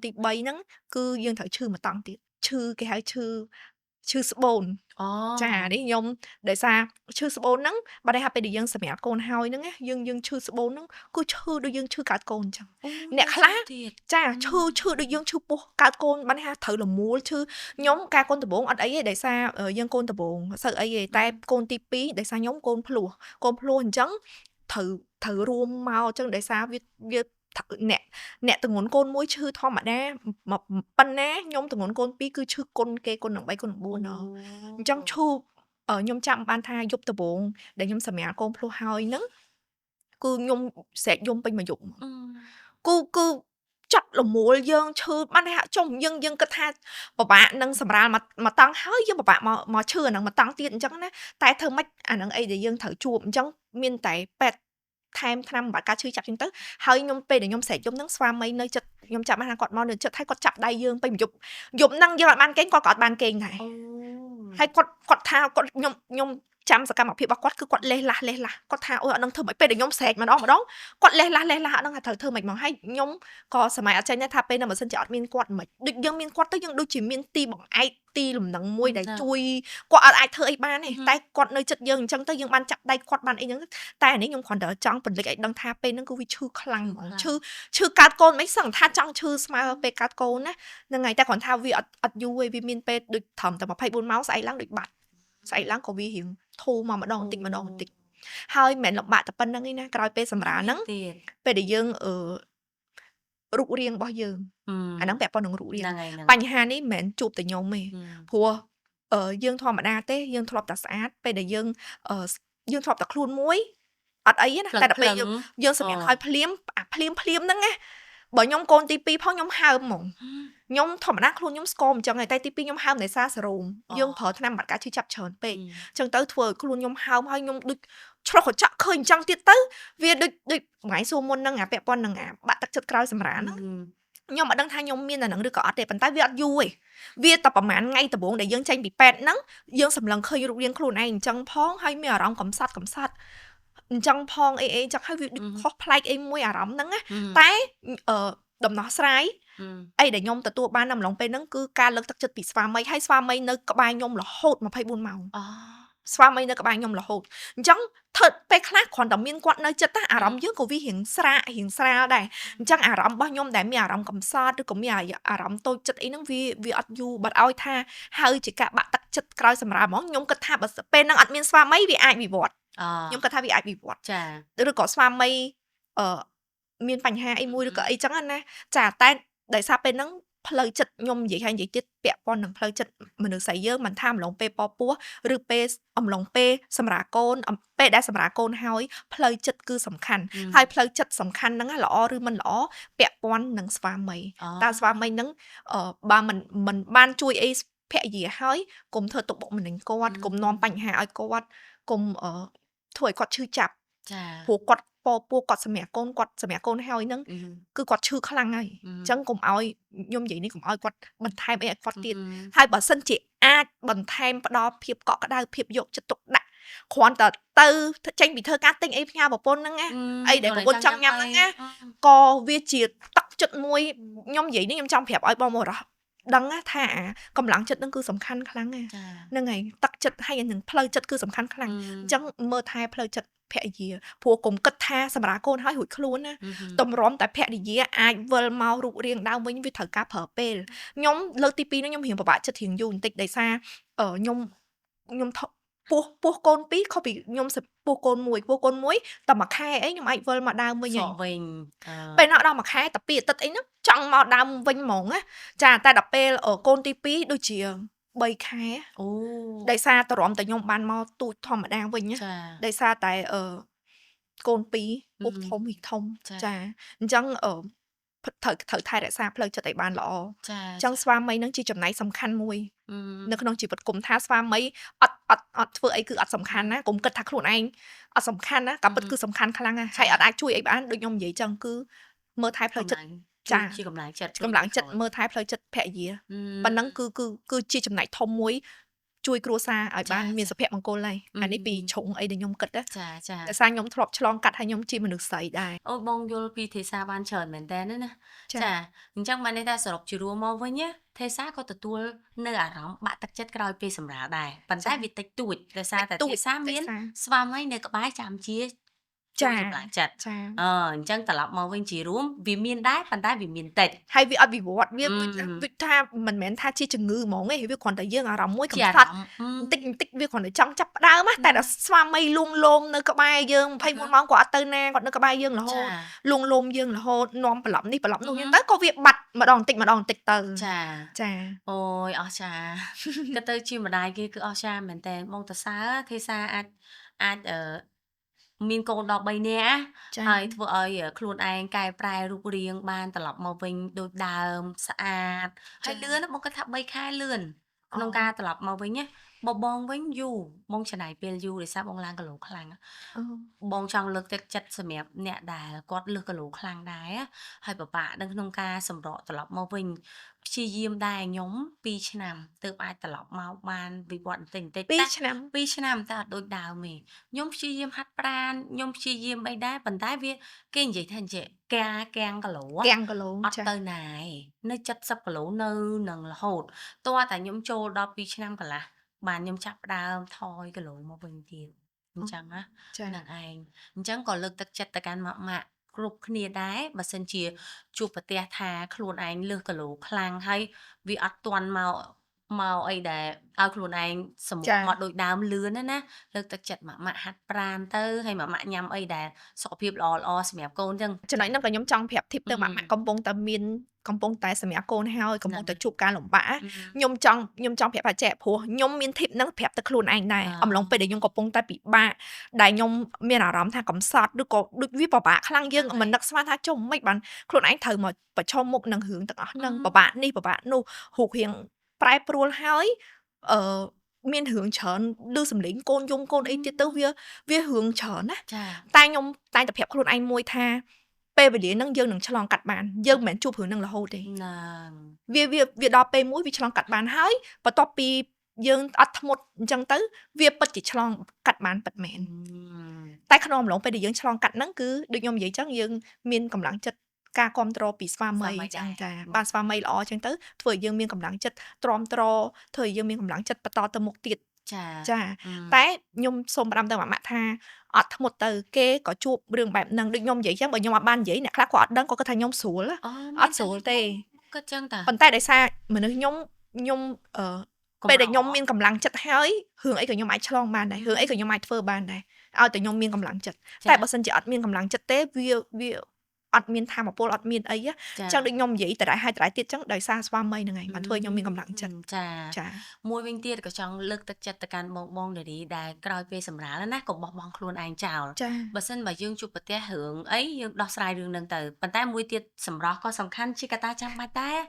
tí bay nắng cứ dương thở chư mà tăng tiệt chư cái hai chư spon chà đấy nhom để xa chư spon nắng bà đây bây giờ dương xem con hai nắng á dương chư spon nắng cứ chư đôi dương chư cả con chẳng nè khá chà chư đôi dương chư po cả con bà đây thử là mua chư nhóm ca con từ bốn ở ấy để xa dân con từ bốn sợ ấy tay con tí pí để xa nhóm con plua hình trắng thử ruộng màu chân để xa việc nè từ ngón con mũi chư thò mà đa mà pan ná nhóm từ ngón con pí cứ chư con kê con nặng bay con nặng buồn nó trong chu ở nhóm chạm ban thai giúp từ bốn để nhóm sầm mẹ con plua hơi nắng cứ nhóm sẽ dùng bên mà dụng cứ chặt là mua dân chư ban hạ trong dân cái tha bà bạn nâng sầm ra mà tăng hơi dân bà bạn mà chưa nâng mà tăng tiền chẳng nè tại thơ mách nâng ấy để dân thử chuột chẳng miên tại pet tham tham bà cá chưa chặt trên tức hơi nhom pe để nhom sẽ nhom nâng xoa mấy nơi chặt nhom chặt ban quạt mòn được chặt hay quạt chặt đầy dương pe dụng nâng dân lại ban kén quạt ban kén này hay quạt thao quạt nhom chăm sa cam học phía bắc quát cứ quát lê la quát thao ôi nâng thơ mày pe để nhom sẹt mà đó quát lê la nâng là thơ mày mà hay nhom có sớm mai ở trên nhà tháp pe nằm ở sân chợ miên quát mày được dân miên quát tới dân đôi chỉ miên ti bằng ai ti lùm nâng môi để chui quát ai thơ ấy ban này tay quát nơi chật dân chân tới dân ban chặt đây quát ban ấy những tay này nhom còn đỡ trắng phần lịch ấy đăng tháp pe nâng cứ vi chư khăng chư cát con mấy sằng tha trắng chư smile pe cát con á nâng ngày ta còn thao vi ở du vi miên pe được thầm tầm mà phải buôn máu say lắng được bạt say lắng có vi hiện thu mà đòn tịch hơi mẹ lộc bạ tập bên năng đi nè coi pe sầm rã nắng pe để dương ở rụng riêng bao giờ anh nắng bẹp bao nắng rụng riêng bánh hà ní mẹ chụp từ nhau mày hùa ở dương thọ mà đa té dương thọ tập sát pe để dương dương thọ tập khuôn muối ở ấy nè tại đặc biệt dương sầm hơi phliếm nắng á bởi nhóm con tivi phong nhóm hai mộng nhóm thọ mà đa khuôn nhóm scom cho ngày tay tivi nhóm hai này xa sờm dương phở tham mặt cá chưa chập chờn pe chân tới thừa khuôn nhóm hai nhóm được cho họ chắc khơi trăng tiết tới vì được máy xô môn nâng bẹp con nâng bạn tắc chất cao sầm rán ខ្ញុំអត់ដឹងថាខ្ញុំមានអាហ្នឹងឬក៏អត់ទេប៉ុន្តែវាអត់យូរទេវាតែប្រហែលថ្ងៃដំបូងដែលយើងចេញពីពេទ្យហ្នឹងយើងសម្លឹងឃើញរូបរាងខ្លួនឯងអញ្ចឹងផងហើយមានអារម្មណ៍កំសត់អញ្ចឹងផងអីអញ្ចឹងហើយវាខុសប្លែកអីមួយអារម្មណ៍ហ្នឹងណាតែដំណោះស្រាយអីដែលខ្ញុំទទួលបាននៅអំឡុងពេលហ្នឹងគឺការលើកទឹកចិត្តពីស្វាមីហើយស្វាមីនៅក្បែរខ្ញុំរហូត24ម៉ោងស្វាមីនៅក្បែរខ្ញុំរហូតអញ្ចឹងធ្វើពេលខ្លះគ្រាន់តែមានគាត់នៅចិត្តអារម្មណ៍យើងក៏វារៀងស្រាលដែរអញ្ចឹងអារម្មណ៍របស់ខ្ញុំដែលមានអារម្មណ៍កំសត់ឬក៏មានអារម្មណ៍តូចចិត្តអីហ្នឹងវាអត់យូរបាត់ឲ្យថាហើយជាការបាក់ទឹកចិត្តក្រោយសម្រាប់ហ្មងខ្ញុំគិតថាបើពេលហ្នឹងអត់មានស្វាមីវាអាចវិវត្តខ្ញុំគិតថាវាអាចវិវត្តចាឬក៏ស្វាមីមានបញ្ហាអីមួយឬក៏អីចឹងណាចាតែដោយសារពេលហ្នឹងផ្លូវចិត្តខ្ញុំនិយាយហើយនិយាយទៀតពាក់ព័ន្ធនឹងផ្លូវចិត្តមនុស្សស្រីយើងមិនថាអំឡុងពេលពោះឬពេលអំឡុងពេលសម្រាប់កូនពេលដែលសម្រាប់កូនហើយផ្លូវចិត្តគឺសំខាន់ហើយផ្លូវចិត្តសំខាន់ហ្នឹងល្អឬមិនល្អពាក់ព័ន្ធនឹងស្វាមីតើស្វាមីហ្នឹងបើមិនបានជួយអីភរិយាហើយកុំធ្វើទុកបុកម្នេញគាត់កុំនាំបញ្ហាឲ្យកត់កុំធ្វើឲ្យគាត់ឈឺចាប់ចាព្រោះគាត់ពោះគាត់សម្រាប់កូនគាត់សម្រាប់កូនហើយហ្នឹងគឺគាត់ឈឺខ្លាំងហើយអញ្ចឹងកុំឲ្យខ្ញុំនិយាយនេះកុំឲ្យគាត់បន្ថែមអីឲ្យគាត់ទៀតហើយបើសិនជាអាចបន្ថែមផ្ដល់ភាពកក់ក្ដៅភាពយកចិត្តទុកដាក់គ្រាន់តែទៅចេញពីធ្វើការទិញអីផ្ញើប្រពន្ធហ្នឹងណាអីដែលប្រពន្ធចង់ញ៉ាំហ្នឹងណាក៏វាជាទឹកចិត្តមួយខ្ញុំនិយាយនេះខ្ញុំចង់ប្រាប់ឲ្យបងមករស់ដឹងថាកម្លាំងចិត្តហ្នឹងគឺសំខាន់ខ្លាំងហ្នឹងហើយទឹកចិត្តហើយនឹងផ្លូវចិត្តគឺសំខាន់ខ្លាំងអញ្ចឹងមើលថែផ្លូវចិត្តភរិយាព្រោះកុំគិតថាសម្រាប់កូនហើយរួចខ្លួនណាតម្រាំតែភរិយាអាចវិលមករូបរាងដើមវិញវាត្រូវការប្រើពេលខ្ញុំលើកទី2នេះខ្ញុំរៀងពិបាកចិត្តរៀងយូរបន្តិចដោយសារខ្ញុំពោះកូន2ខុសពីខ្ញុំពោះកូន1តែមួយខែអីខ្ញុំអាចវិលមកដើមវិញហើយពេលដល់មួយខែតែ2អាទិត្យអីហ្នឹងចង់មកដើមវិញហ្មងណាចាតែដល់ពេលកូនទី2ដូចជា3ខែអូដោយសារតរំតែខ្ញុំបានមកទូចធម្មតាវិញណាដោយសារតែកូន2ពុកធំចាអញ្ចឹងត្រូវថែរក្សាផ្លូវចិត្តឲ្យបានល្អអញ្ចឹងស្វាមីនឹងជាចំណែកសំខាន់មួយនៅក្នុងជីវិតគុំថាស្វាមីអត់ធ្វើអីគឺអត់សំខាន់ណាគុំគិតថាខ្លួនឯងអត់សំខាន់ណាក៏ពិតគឺសំខាន់ខ្លាំងណាស់ហើយអត់អាចជួយអីបានដូចខ្ញុំនិយាយចឹងគឺមើលថែផ្លូវចិត្តចាជាកម្លាំងចិត្តមើលថែផ្លូវចិត្តភរិយាប៉ុណ្ណឹងគឺជាចំណែកធំមួយជួយគ្រួសារឲ្យបានមានសុភមង្គលហើយអានេះពីជ្រុងអីដែលខ្ញុំគិតណាចាតែសារខ្ញុំធ្លាប់ឆ្លងកាត់ហើយខ្ញុំជាមនុស្សស្រីដែរអូបងយល់ពីទេសាបានច្រើនមែនតើណាចាអញ្ចឹងបានន័យថាសរុបជារួមមកវិញណាទេសាក៏ទទួលនៅអារម្មណ៍បាក់ទឹកចិត្តក្រោយពេលសម្រាលដែរប៉ុន្តែវាតិចតួចដោយសារតែទេសាមានស្វាមីនៅក្បែរចាំជាចាកម្លាំងចិត្តអញ្ចឹងត្រឡប់មកវិញជារួមវាមានដែរប៉ុន្តែវាមានតិចហើយវាអត់វិវត្តវាថាមិនមែនថាជាជំងឺហ្មងទេវាគ្រាន់តែយើងអារម្មណ៍មួយកំសត់បន្តិចវាគ្រាន់តែចង់ចាប់ផ្ដើមតែដល់ស្វាមីលួងលោមនៅក្បែរយើង24ម៉ោងគាត់អត់ទៅណាគាត់នៅក្បែរយើងរហូតលួងលោមយើងរហូតនាំប្រឡប់នេះប្រឡប់នោះហ្នឹងទៅក៏វាបាត់ម្ដងបន្តិចទៅចាអូយអស្ចារ្យក៏ទៅជាម្ដាយគេគឺអស្ចារ្យមែនតើបងតសើទេសាអាចមានកូន13នាក់ហើយធ្វើឲ្យខ្លួនឯងកែប្រែរូបរាងបានត្រឡប់មកវិញដូចដើមស្អាតហើយលឿនបងគាត់ថា3ខែលឿនក្នុងការត្រឡប់មកវិញណាបងវិញយូរបងចំណាយពេលយូរដោយសារបងឡើងគីឡូខ្លាំងបងចង់លើកទឹកចិត្តសម្រាប់អ្នកដែលគាត់លើសគីឡូខ្លាំងដែរហើយពិបាកនៅក្នុងការសម្រកត្រឡប់មកវិញព្យាយាមដែរខ្ញុំ2ឆ្នាំទើបអាចត្រឡប់មកបានវិវត្តបន្តិចតែ2ឆ្នាំតែអត់ដូចដើមទេខ្ញុំព្យាយាមហាត់ប្រាណខ្ញុំព្យាយាមអីដែរប៉ុន្តែវាគេនិយាយថាកាំងគីឡូអត់ទៅណានៅ70គីឡូនៅនឹងរហូតតោះតែខ្ញុំចូលដល់2ឆ្នាំកន្លះបានខ្ញុំចាប់ផ្ដើមថយគីឡូមកវិញទៀតអញ្ចឹងណាហ្នឹងឯងអញ្ចឹងក៏លើកទឹកចិត្តទៅកាន់ម៉ាក់គ្រប់គ្នាដែរបើសិនជាជួបប្រទះថាខ្លួនឯងលើសគីឡូខ្លាំងហើយវាអត់ទាន់មកអីដែលឲ្យខ្លួនឯងសម្រុកមកដូចដើមលឿនណាលើកទឹកចិត្តម៉ាក់ហាត់ប្រាណទៅហើយម៉ាក់ញ៉ាំអីដែលសុខភាពល្អសម្រាប់កូនចឹងចំណុចហ្នឹងក៏ខ្ញុំចង់ប្រាប់ធីបទៅម៉ាក់កំពុងតែសម្រាប់កូនហើយកំពុងតែជួបការលំបាកខ្ញុំចង់ប្រាប់ថាព្រោះខ្ញុំមានធីបហ្នឹងប្រាប់ទៅខ្លួនឯងដែរអំឡុងពេលដែលខ្ញុំកំពុងតែពិបាកដែលខ្ញុំមានអារម្មណ៍ថាកំសត់ឬក៏ដូចវាពិបាកខ្លាំងយើងមិននឹកស្មានថាចុះមិនបានខ្លួនឯងត្រូវមកប្រឈមមុខនឹងរឿងទាំងអស់ហ្នឹងពិបាកនេះពិបាកនោះរូបរាងប្រែប្រួលហើយមានរឿងច្រើនឮសំឡេងកូនយំកូនអីទៀតទៅវារឿងច្រើនណាតែខ្ញុំតែប្រាប់ខ្លួនឯងមួយថា ពេលវេលានឹងយើងនឹងឆ្លងកាត់បានយើងមិនមែនជួបរឿងនឹងរហូតទេវាដល់ពេលមួយវាឆ្លងកាត់បានហើយបន្ទាប់ពីយើងអត់ធ្មត់អញ្ចឹងទៅវាពិតជាឆ្លងកាត់បានពិតមែនតែក្នុងអំឡុងពេលដែលយើងឆ្លងកាត់ហ្នឹងគឺដូចខ្ញុំនិយាយអញ្ចឹងយើងមានកម្លាំងចិត្តការគ្រប់គ្រងពីស្វាមីអញ្ចឹងចាបានស្វាមីល្អអញ្ចឹងទៅធ្វើឲ្យយើងមានកម្លាំងចិត្តទ្រាំទ្រធ្វើឲ្យយើងមានកម្លាំងចិត្តបន្តទៅមុខទៀតចាតែខ្ញុំសូមផ្ដាំទៅម៉ាក់ថាអត់ធ្មត់ទៅគេក៏ជួបរឿងបែបហ្នឹងដូចខ្ញុំនិយាយអញ្ចឹងបើខ្ញុំអត់បាននិយាយអ្នកខ្លះគាត់អត់ដឹងគាត់គិតថាខ្ញុំស្រួលអត់ស្រួលទេគាត់អញ្ចឹងតាប៉ុន្តែដោយសារមនុស្សខ្ញុំពេលដែលខ្ញុំមានកម្លាំងចិត្តហើយរឿងអីក៏ខ្ញុំអាចឆ្លងបានដែររឿងអីក៏ខ្ញុំអាចធ្វើបានដែរឲ្យតែខ្ញុំមានកម្លាំងចិត្តតែបើសិនជាអត់មានកម្លាំងចិត្តទេវាអត់មានធម៌ពលអត់មានអីអញ្ចឹងដូចខ្ញុំនិយាយតរ៉ែហើយតរ៉ែទៀតអញ្ចឹងដោយសារស្វាមីហ្នឹងឯងបានធ្វើខ្ញុំមានកម្លាំងចិត្តចាមួយវិញទៀតក៏ចង់លើកទឹកចិត្តទៅកាន់បងនារីដែលក្រោយពេលសម្រាលណាក៏បោះបង់ខ្លួនឯងចោលបើសិនបើយើងជួបប្រទះរឿងអីយើងដោះស្រាយរឿងហ្នឹងទៅប៉ុន្តែមួយទៀតសម្រស់ក៏សំខាន់ជាកត្តាចាំបាច់ដែរ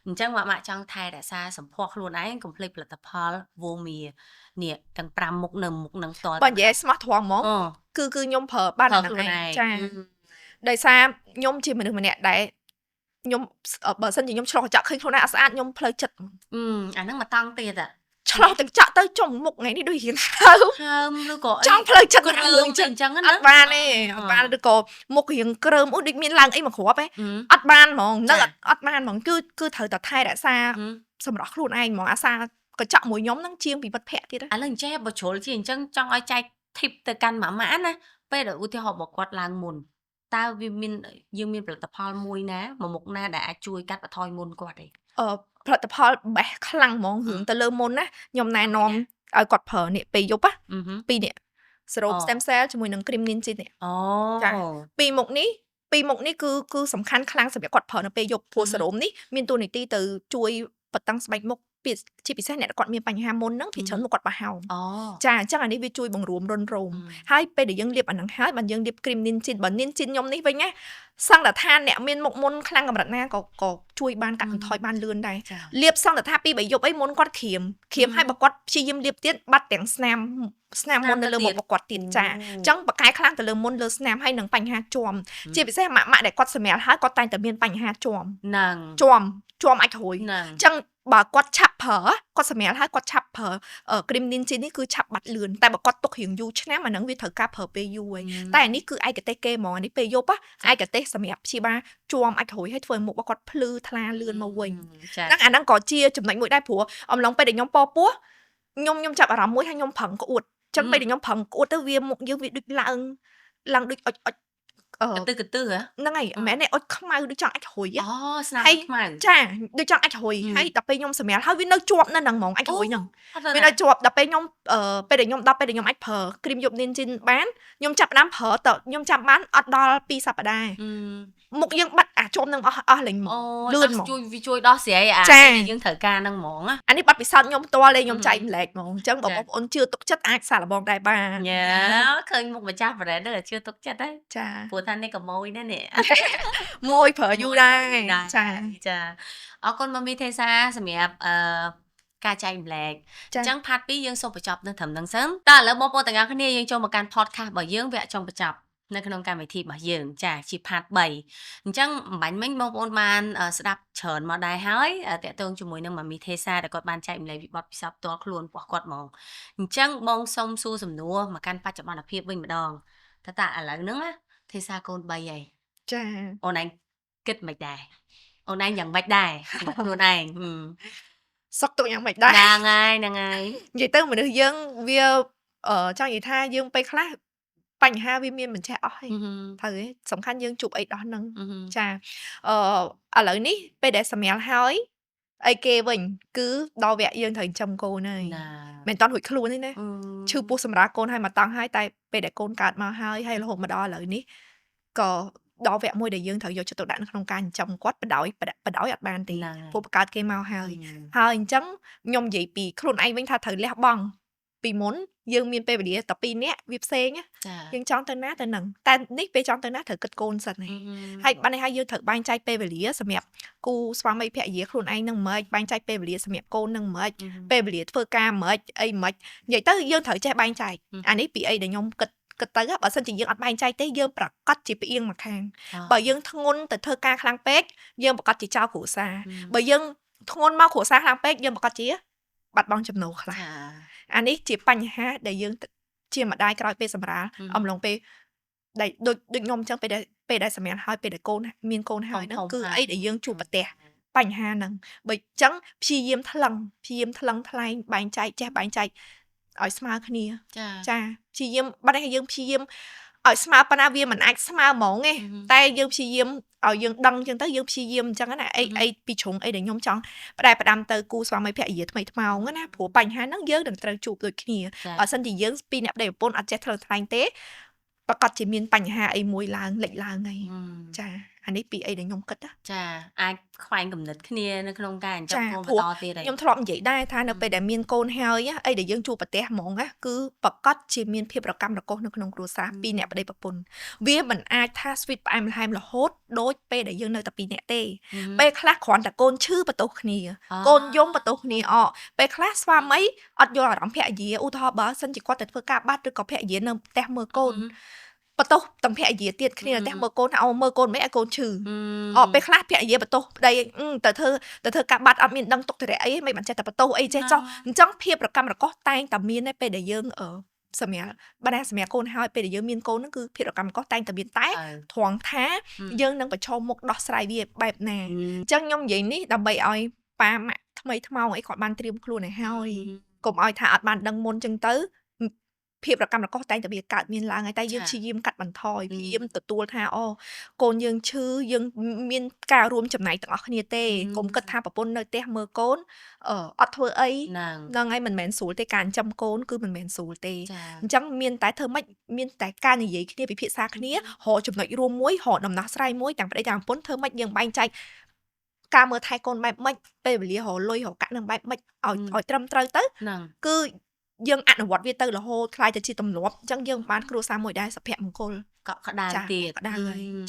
អញ្ចឹងម៉ាក់ចង់ថែរក្សាសម្ផស្សខ្លួនឯងកុំភ្លេចផលិតផលវូមៀនេះទាំង5មុខនៅមុខនឹងផ្ទាល់បើនិយាយស្មោះត្រង់ហ្មងគឺខ្ញុំប្រើបានហ្នឹងឯងចាដោយសារខ្ញុំជាមនុស្សម្នាក់ដែលខ្ញុំបើសិនជាខ្ញុំឆ្លោះកញ្ចក់ឃើញខ្លួនឯងអត់ស្អាតខ្ញុំផ្លូវចិត្តអាហ្នឹងមកតង់ទៀតឆ្លោះកញ្ចក់ទៅចុងមុខថ្ងៃនេះដូចរៀងហើមឬក៏ចង់ផ្លូវចិត្តរឿងអញ្ចឹងណាអត់បានទេអត់បានឬក៏មុខរៀងក្រើមអូដូចមានឡើងអីមកគ្រាប់ទេអត់បានហ្មងនឹងអត់បានហ្មងគឺត្រូវតែថែរក្សាសម្រាប់ខ្លួនឯងហ្មងអាសាកញ្ចក់មួយខ្ញុំហ្នឹងជាងពីមិត្តភក្តិទៀតឥឡូវចេះបើជ្រុលជាអញ្ចឹងចង់ឲ្យចែក tip ទៅកាន់ម៉ាម៉ាណាពេលដែលឧទាហរណ៍បើគាត់ឡើងមុនតើវាមានយើងមានផលិតផលមួយណាមួយមុខណាដែលអាចជួយកាត់បន្ថយមុនគាត់ទេផលិតផលបេះខ្លាំងហ្មងរឿងទៅលើមុនណាខ្ញុំណែនាំឲ្យគាត់ប្រើនេះពេលយប់ពីរនេះ Serum Stem Cell ជាមួយនឹង Cream Ninja នេះចាពីរមុខនេះគឺសំខាន់ខ្លាំងសម្រាប់គាត់ប្រើនៅពេលយប់ព្រោះ Serum នេះមានតួនាទីទៅជួយបតឹងស្បែកមុខជាពិសេសអ្នកគាត់មានបញ្ហាមុនហ្នឹងពីច្រើនមកគាត់បោះហោមចាអញ្ចឹងអានេះវាជួយបង្រួមរុនរោមហើយពេលដែលយើងលាបអាហ្នឹងហើយបានយើងលាប Cream Ninja បើ Ninja ខ្ញុំនេះវិញណាសង្កត់ថាអ្នកមានមុខមុនខ្លាំងកម្រិតណាក៏ជួយបានកាត់បន្ថយបានលឿនដែរលាបសង្កត់ថាពី3យប់អីមុនគាត់ក្រៀមហើយបើគាត់ព្យាយាមលាបទៀតបាត់ទាំងស្នាមមុននៅលើមុខគាត់ទៀតចាអញ្ចឹងបកកែខ្លាំងទៅលើមុនលើស្នាមហើយនឹងបញ្ហាជាំជាពិសេសម៉ាក់ដែលគាត់សម្រាលហើយគាត់តែងតែមានបញ្ហាជាំហ្នឹងជាំអាចរួយអញ្ចឹងបើគាត់ឆាប់ប្រើគាត់សម្រាលហើយគាត់ឆាប់ប្រើ Cream Ninja នេះគឺឆាប់បាត់លឿនតែបើគាត់ទុករៀងយូរឆ្នាំអាហ្នឹងវាត្រូវការប្រើពេលយូរហើយតែអានេះគឺឯកទេសគេហ្មងអានេះពេលយប់ឯកទេសសម្រាប់ព្យាបាលជាំអាចរួយហើយធ្វើឲ្យមុខរបស់គាត់ភ្លឺថ្លាលឿនមកវិញហ្នឹងអាហ្នឹងក៏ជាចំណុចមួយដែរព្រោះអំឡុងពេលដែលខ្ញុំពពោះខ្ញុំចាប់អារម្មណ៍មួយថាខ្ញុំប្រឹងក្អួតចឹងពេលដែលខ្ញុំប្រឹងក្អួតទៅវាមុខយើងវាដូចឡើងដូចអុចកន្ទឺហ្នឹងហើយមិនមែនទេអុចខ្មៅដូចចង់អាចរួយស្នាមខ្មៅចាដូចចង់អាចរួយហើយដល់ពេលខ្ញុំសម្រាលហើយវានៅជាប់នៅហ្នឹងហ្មងអាចរួយហ្នឹងវានៅជាប់ដល់ពេលខ្ញុំពេលដែលខ្ញុំអាចប្រើ cream យប់ Ninja បានខ្ញុំចាប់ផ្ដើមប្រើតខ្ញុំចាប់បានអត់ដល់2សប្តាហ៍មុខយើងបាត់ជាប់នឹងអស់លេងមកលឿនមកជួយដោះស្រាយយើងត្រូវការហ្នឹងហ្មងអានេះបាត់ពិសោធន៍ខ្ញុំផ្ទាល់ទេខ្ញុំចែកម្លែកហ្មងអញ្ចឹងបងប្អូនជឿទុកចិត្តអាចសាកល្បងដែរបានឃើញមុខម្ចាស់ brand ហ្នឹងជឿទុកចិត្តហើយចាព្រោះថានេះក៏មួយដែរនេះមួយប្រើយូរដែរចាអរគុណម៉ាមីទេសាសម្រាប់ការចែកម្លែកអញ្ចឹងផាត2យើងសូមបញ្ចប់នៅត្រឹមហ្នឹងសិនតើឥឡូវបងប្អូនទាំងអស់គ្នាយើងចូលមកកាន់ podcast របស់យើងវគ្គចុងបញ្ចប់នៅក្នុងកម្មវិធីរបស់យើងចាជាផាត3អញ្ចឹងអំបញ្ញមិញបងប្អូនបានស្ដាប់ច្រើនមកដែរហើយតកតងជាមួយនឹងម៉ាមីទេសាដែលគាត់បានចែកម្លែកវិបត្តិពិសោធន៍ផ្ទាល់ខ្លួនរបស់គាត់ហ្មងអញ្ចឹងបងសូមសួរសំណួរមកកាន់បច្ចុប្បន្នភាពវិញម្ដងតើឥឡូវហ្នឹងណាទេសាកូន3ហើយចាអូនឯងគិតមិនដែរអូនឯងយ៉ាងម៉េចដែរខ្លួនឯងសុខទុក្ខយ៉ាងម៉េចដែរហ្នឹងហើយនិយាយទៅមនុស្សយើងវាចង់និយាយថាយើងពេលខ្លះបញ្ហាវាមានបញ្ចែកអស់ហើយត្រូវទេសំខាន់យើងជួបអីដោះហ្នឹងចាឥឡូវនេះពេលដែលសម្រាលហើយអីគេវិញគឺដល់វគ្គយើងត្រូវចិញ្ចឹមកូនហើយមិនតាន់រួចខ្លួនទេណាឈឺពោះសម្រាប់កូនហើយមកតង់ហើយតែពេលដែលកូនកើតមកហើយរហូតមកដល់ឥឡូវនេះក៏ដល់វគ្គមួយដែលយើងត្រូវយកចិត្តទុកដាក់នៅក្នុងការចិញ្ចឹមគាត់បដ ாய் អត់បានទេព្រោះបង្កើតគេមកហើយអញ្ចឹងខ្ញុំនិយាយពីខ្លួនឯងវិញថាត្រូវលះបង់ពីមុនយើងមានពេលវេលាតែ2នាក់វាផ្សេងយើងចង់ទៅណាទៅនឹងតែនេះពេលចង់ទៅណាត្រូវគិតកូនសិនហើយបាននេះហើយយើងត្រូវបែងចែកពេលវេលាសម្រាប់គូស្វាមីភរិយាខ្លួនឯងនឹងមិនបែងចែកពេលវេលាសម្រាប់កូននឹងមិនពេលវេលាធ្វើការមិនអីមិននិយាយទៅយើងត្រូវចេះបែងចែកអានេះពីអីដែលខ្ញុំគិត គិតទៅបើសិនជាយើងអត់បែងចែកទេយើងប្រកាសជាផ្អៀងមកខាងបើយើងធ្ងន់ទៅធ្វើការខ្លាំងពេកយើងប្រកាសជាចោលគ្រួសារបើយើងធ្ងន់មកគ្រួសារខ្លាំងពេកយើងប្រកាសជាបាត់បង់ចំណូលខ្លះអានេះជាបញ្ហាដែលយើងជាម្ដាយក្រោយពេលសម្រាលអំឡុងពេលដែលដូចខ្ញុំអញ្ចឹងពេលដែលសម្រាលហើយពេលដែលកូនមានកូនហើយហ្នឹងគឺអីដែលយើងជួបប្រទះបញ្ហាហ្នឹងបើអញ្ចឹងព្យាយាមថ្លឹងថ្លែងបែងចែកចេះបែងចែកឲ្យស្មើគ្នាចាព្យាយាមបាត់ហើយយើងព្យាយាមឲ្យស្មើប៉ុន្តែវាមិនអាចស្មើហ្មងទេតែយើងព្យាយាមឲ្យយើងដឹងអញ្ចឹងទៅយើងព្យាយាមអញ្ចឹងណាអីពីជ្រុងអីដែលខ្ញុំចង់ផ្ដាំទៅគូស្វាមីភរិយាថ្មីថ្មោងណាព្រោះបញ្ហាហ្នឹងយើងនឹងត្រូវជួបដូចគ្នាបើមិនជាយើងពីរអ្នកប្តីប្រពន្ធអត់ចេះថ្លឹងថ្លែងទេប្រកាសជាមានបញ្ហាអីមួយឡើងលេចឡើងហើយចាអានេះពីអីដែលខ្ញុំគិតចាអាចខ្វែងគំនិតគ្នានៅក្នុងការអញ្ចឹងកូនបន្តទៀតខ្ញុំធ្លាប់និយាយដែរថានៅពេលដែលមានកូនហើយអីដែលយើងជួបប្រទះហ្មងណាគឺប្រកាសជាមានភាពរកម្មរកុសនៅក្នុងគ្រួសារពីរអ្នកប្តីប្រពន្ធវាមិនអាចថា sweet ផ្អែមល្ហែមរហូតដូចពេលដែលយើងនៅតែពីរអ្នកទេពេលខ្លះគ្រាន់តែកូនឈឺបន្ទោសគ្នាកូនយំបន្ទោសគ្នាពេលខ្លះស្វាមីអត់យល់អារម្មណ៍ភរិយាឧទាហរណ៍បើសិនជាគាត់ទៅធ្វើការបាត់ឬក៏ភរិយានៅផ្ទះមើលកូនបន្ទោសតំភរិយាទៀតគ្នាតែមើលកូនឲ្យមើលកូនមិនឲ្យកូនឈឺពេលខ្លះភរិយាបន្ទោសប្តីទៅធ្វើការបាត់អត់មានដឹងទុកទរៈអីមិនបានចេះតែបន្ទោសអីចេះចោះអញ្ចឹងភាពរកម្មរកុសតែងតែមានតែពេលដែលយើងសម្រាប់កូនហើយពេលដែលយើងមានកូនហ្នឹងគឺភាពរកម្មកុសតែងតែមានតែត្រង់ថាយើងនឹងប្រឈមមុខដោះស្រាយវាបែបណាអញ្ចឹងខ្ញុំនិយាយនេះដើម្បីឲ្យប៉ាម៉ាក់ថ្មីថ្មោងអីគាត់បានត្រៀមខ្លួនឲ្យហើយកុំឲ្យថាអត់បានដឹងមុនអញ្ចឹងទៅភាពរកម្មរកុសតែងតែវាកើតមានឡើងហើយតែយើងព្យាយាមកាត់បន្ថយព្យាយាមទទួលថាកូនយើងឈឺយើងមានការរួមចំណែកទាំងអស់គ្នាទេកុំគិតថាប្រពន្ធនៅផ្ទះមើលកូនអត់ធ្វើអីហ្នឹងហើយមិនមែនស្រួលទេការចិញ្ចឹមកូនគឺមិនមែនស្រួលទេអញ្ចឹងមានតែធ្វើម៉េចមានតែការនិយាយគ្នាពិភាក្សាគ្នារកចំណុចរួមមួយរកដំណោះស្រាយមួយទាំងប្តីទាំងប្រពន្ធធ្វើម៉េចយើងបែងចែកការមើលថែកូនបែបម៉េចពេលវេលារលុយរកាក់នឹងបែបម៉េចឲ្យត្រឹមត្រូវទៅគឺយើងអនុវត្តវាទៅរហូតខ្លាយទៅជាទម្លាប់អញ្ចឹងយើងបានគ្រួសារមួយដែរសុភមង្គលកក់ក្ដៅទៀតក្ដៅ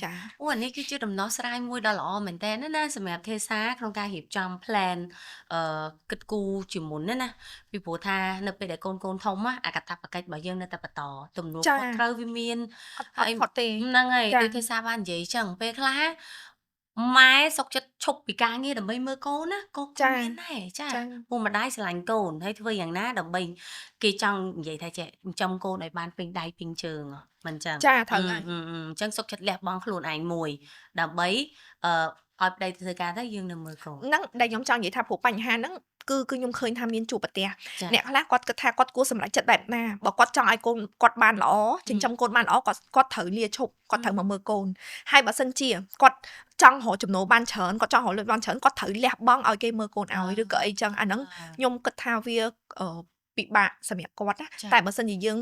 ចាអានេះគឺជាដំណោះស្រាយមួយដ៏ល្អមែនតើណាសម្រាប់ទេសាក្នុងការរៀបចំ plan គិតគូរជាមុនណាពីព្រោះថានៅពេលដែលកូនធំអាកតាបកិច្ចរបស់យើងនៅតែបន្តទំនួលខុសត្រូវវាមានហើយហ្នឹងហើយដូចទេសាបាននិយាយអញ្ចឹងពេលខ្លះម៉ែសុកចិត្តឈប់ពីការងារដើម្បីមើលកូនណាកូនមានដែរចាពុកម្ដាយស្រឡាញ់កូនហើយធ្វើយ៉ាងណាដើម្បីគេចង់និយាយថាចេះចិញ្ចឹមកូនឲ្យបានពេញដៃពេញជើងមិនចឹងចាត្រូវហើយអញ្ចឹងសុកចិត្តលះបង់ខ្លួនឯងមួយដើម្បីឲ្យប្តីធ្វើការទៅយើងនៅមើលកូនហ្នឹងដែលខ្ញុំចង់និយាយថាព្រោះបញ្ហាហ្នឹងគឺខ្ញុំឃើញថាមានជួបប្រទះអ្នកខ្លះគាត់គិតថាគាត់គួរសម្រេចចិត្តបែបណាបើគាត់ចង់ឲ្យកូនគាត់បានល្អចិញ្ចឹមកូនបានល្អគាត់ត្រូវលាឈប់គាត់ត្រូវមកមើលកូនហើយបើសិនជាគាត់ចង់រកចំណូលបានច្រើនគាត់ចង់រកលុយបានច្រើនគាត់ត្រូវលះបង់ឲ្យគេមើលកូនឲ្យឬក៏អីចឹងអាហ្នឹងខ្ញុំគិតថាវាពិបាកសម្រាប់គាត់ណាតែបើសិនជាយើង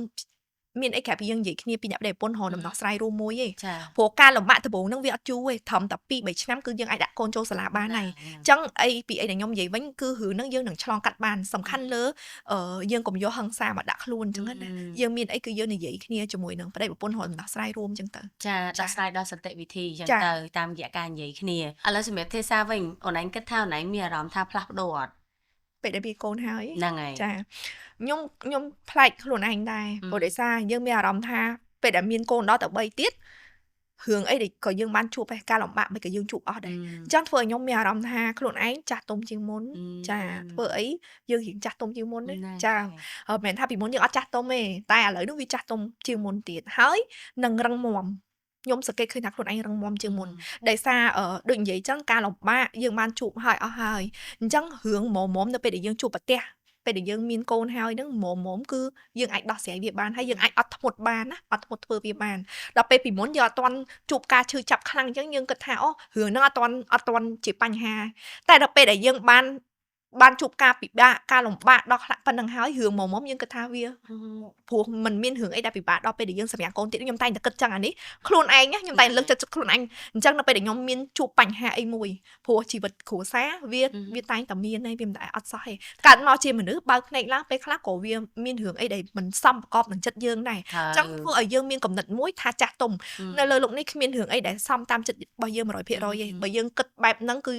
មានអីក្រៅពីយើងនិយាយគ្នាពីអ្នកប្តីប្រពន្ធរកដំណោះស្រាយរួមមួយទេព្រោះការលំបាកដំបូងហ្នឹងវាអត់យូរទេត្រឹមតែ 2-3 ឆ្នាំគឺយើងអាចដាក់កូនចូលសាលាបានហើយអញ្ចឹងអីពីអីដែលខ្ញុំនិយាយវិញគឺរឿងហ្នឹងយើងនឹងឆ្លងកាត់បានសំខាន់លើយើងកុំយកហិង្សាមកដាក់ខ្លួនអញ្ចឹងណាយើងមានអីគឺយើងនិយាយគ្នាជាមួយនឹងប្តីប្រពន្ធរកដំណោះស្រាយរួមអញ្ចឹងទៅចាដោះស្រាយដល់សន្តិវិធីអញ្ចឹងទៅតាមរយៈការនិយាយគ្នាឥឡូវសម្រាប់ទេសាវិញអូនឯងគិតថាអូនឯងមានអារម្មណ៍ថាផ្លាស់ប្ដូរអត់ពេលដែលមានកូនហើយហ្នឹងហើយចាខ្ញុំប្លែកខ្លួនឯងដែរព្រោះដោយសារយើងមានអារម្មណ៍ថាពេលដែលមានកូនដល់ទៅ3ទៀតរឿងអីដែលក៏យើងបានជួបឯការលំបាកមិនក៏យើងជួបអស់ដែរអញ្ចឹងធ្វើឲ្យខ្ញុំមានអារម្មណ៍ថាខ្លួនឯងចាស់ទុំជាងមុនចាធ្វើអីយើងរៀងចាស់ទុំជាងមុនចាមិនមែនថាពីមុនយើងអត់ចាស់ទុំទេតែឥឡូវនេះវាចាស់ទុំជាងមុនទៀតហើយនឹងរឹងមាំខ្ញុំសង្កេតឃើញថាខ្លួនឯងរឹងមាំជាងមុនដោយសារដូចនិយាយចឹងការលំបាកយើងបានជួបហើយអស់ហើយអញ្ចឹងរឿងមុំនៅពេលដែលយើងជួបប្រទះពេលដែលយើងមានកូនហើយហ្នឹងមុំគឺយើងអាចដោះស្រាយវាបានហើយយើងអាចអត់ធ្មត់បានណាអត់ធ្មត់ធ្វើវាបានដល់ពេលពីមុនយើងអត់ទាន់ជួបការឈឺចាប់ខ្លាំងអញ្ចឹងយើងគិតថារឿងហ្នឹងអត់ទាន់ជាបញ្ហាតែដល់ពេលដែលយើងបានជួបការពិបាកការលំបាកដល់ខ្លះប៉ុណ្្នឹងហើយរឿងមុំយើងគិតថាវាព្រោះมันមានរឿងអីដែលពិបាកដល់ពេលដែលយើងសម្រាប់កូនទៀតខ្ញុំតែងតែគិតចឹងអានេះខ្លួនឯងខ្ញុំតែងលើកចិត្តខ្លួនឯងអញ្ចឹងដល់ពេលដែលខ្ញុំមានជួបបញ្ហាអីមួយព្រោះជីវិតគ្រួសារវាតែងតែមានហើយវាមិនដែលអត់សោះទេកើតមកជាមនុស្សបើកភ្នែកឡើងពេលខ្លះក៏វាមានរឿងអីដែលមិនសមប្រកបនឹងចិត្តយើងដែរអញ្ចឹងធ្វើឲ្យយើងមានកំណត់មួយថាចាស់ទុំនៅលើលោកនេះគ្មានរឿងអីដែលសមតាមចិត្តរបស់យើង 100% ទេបើយើងគិតបែបហ្នឹងគឺ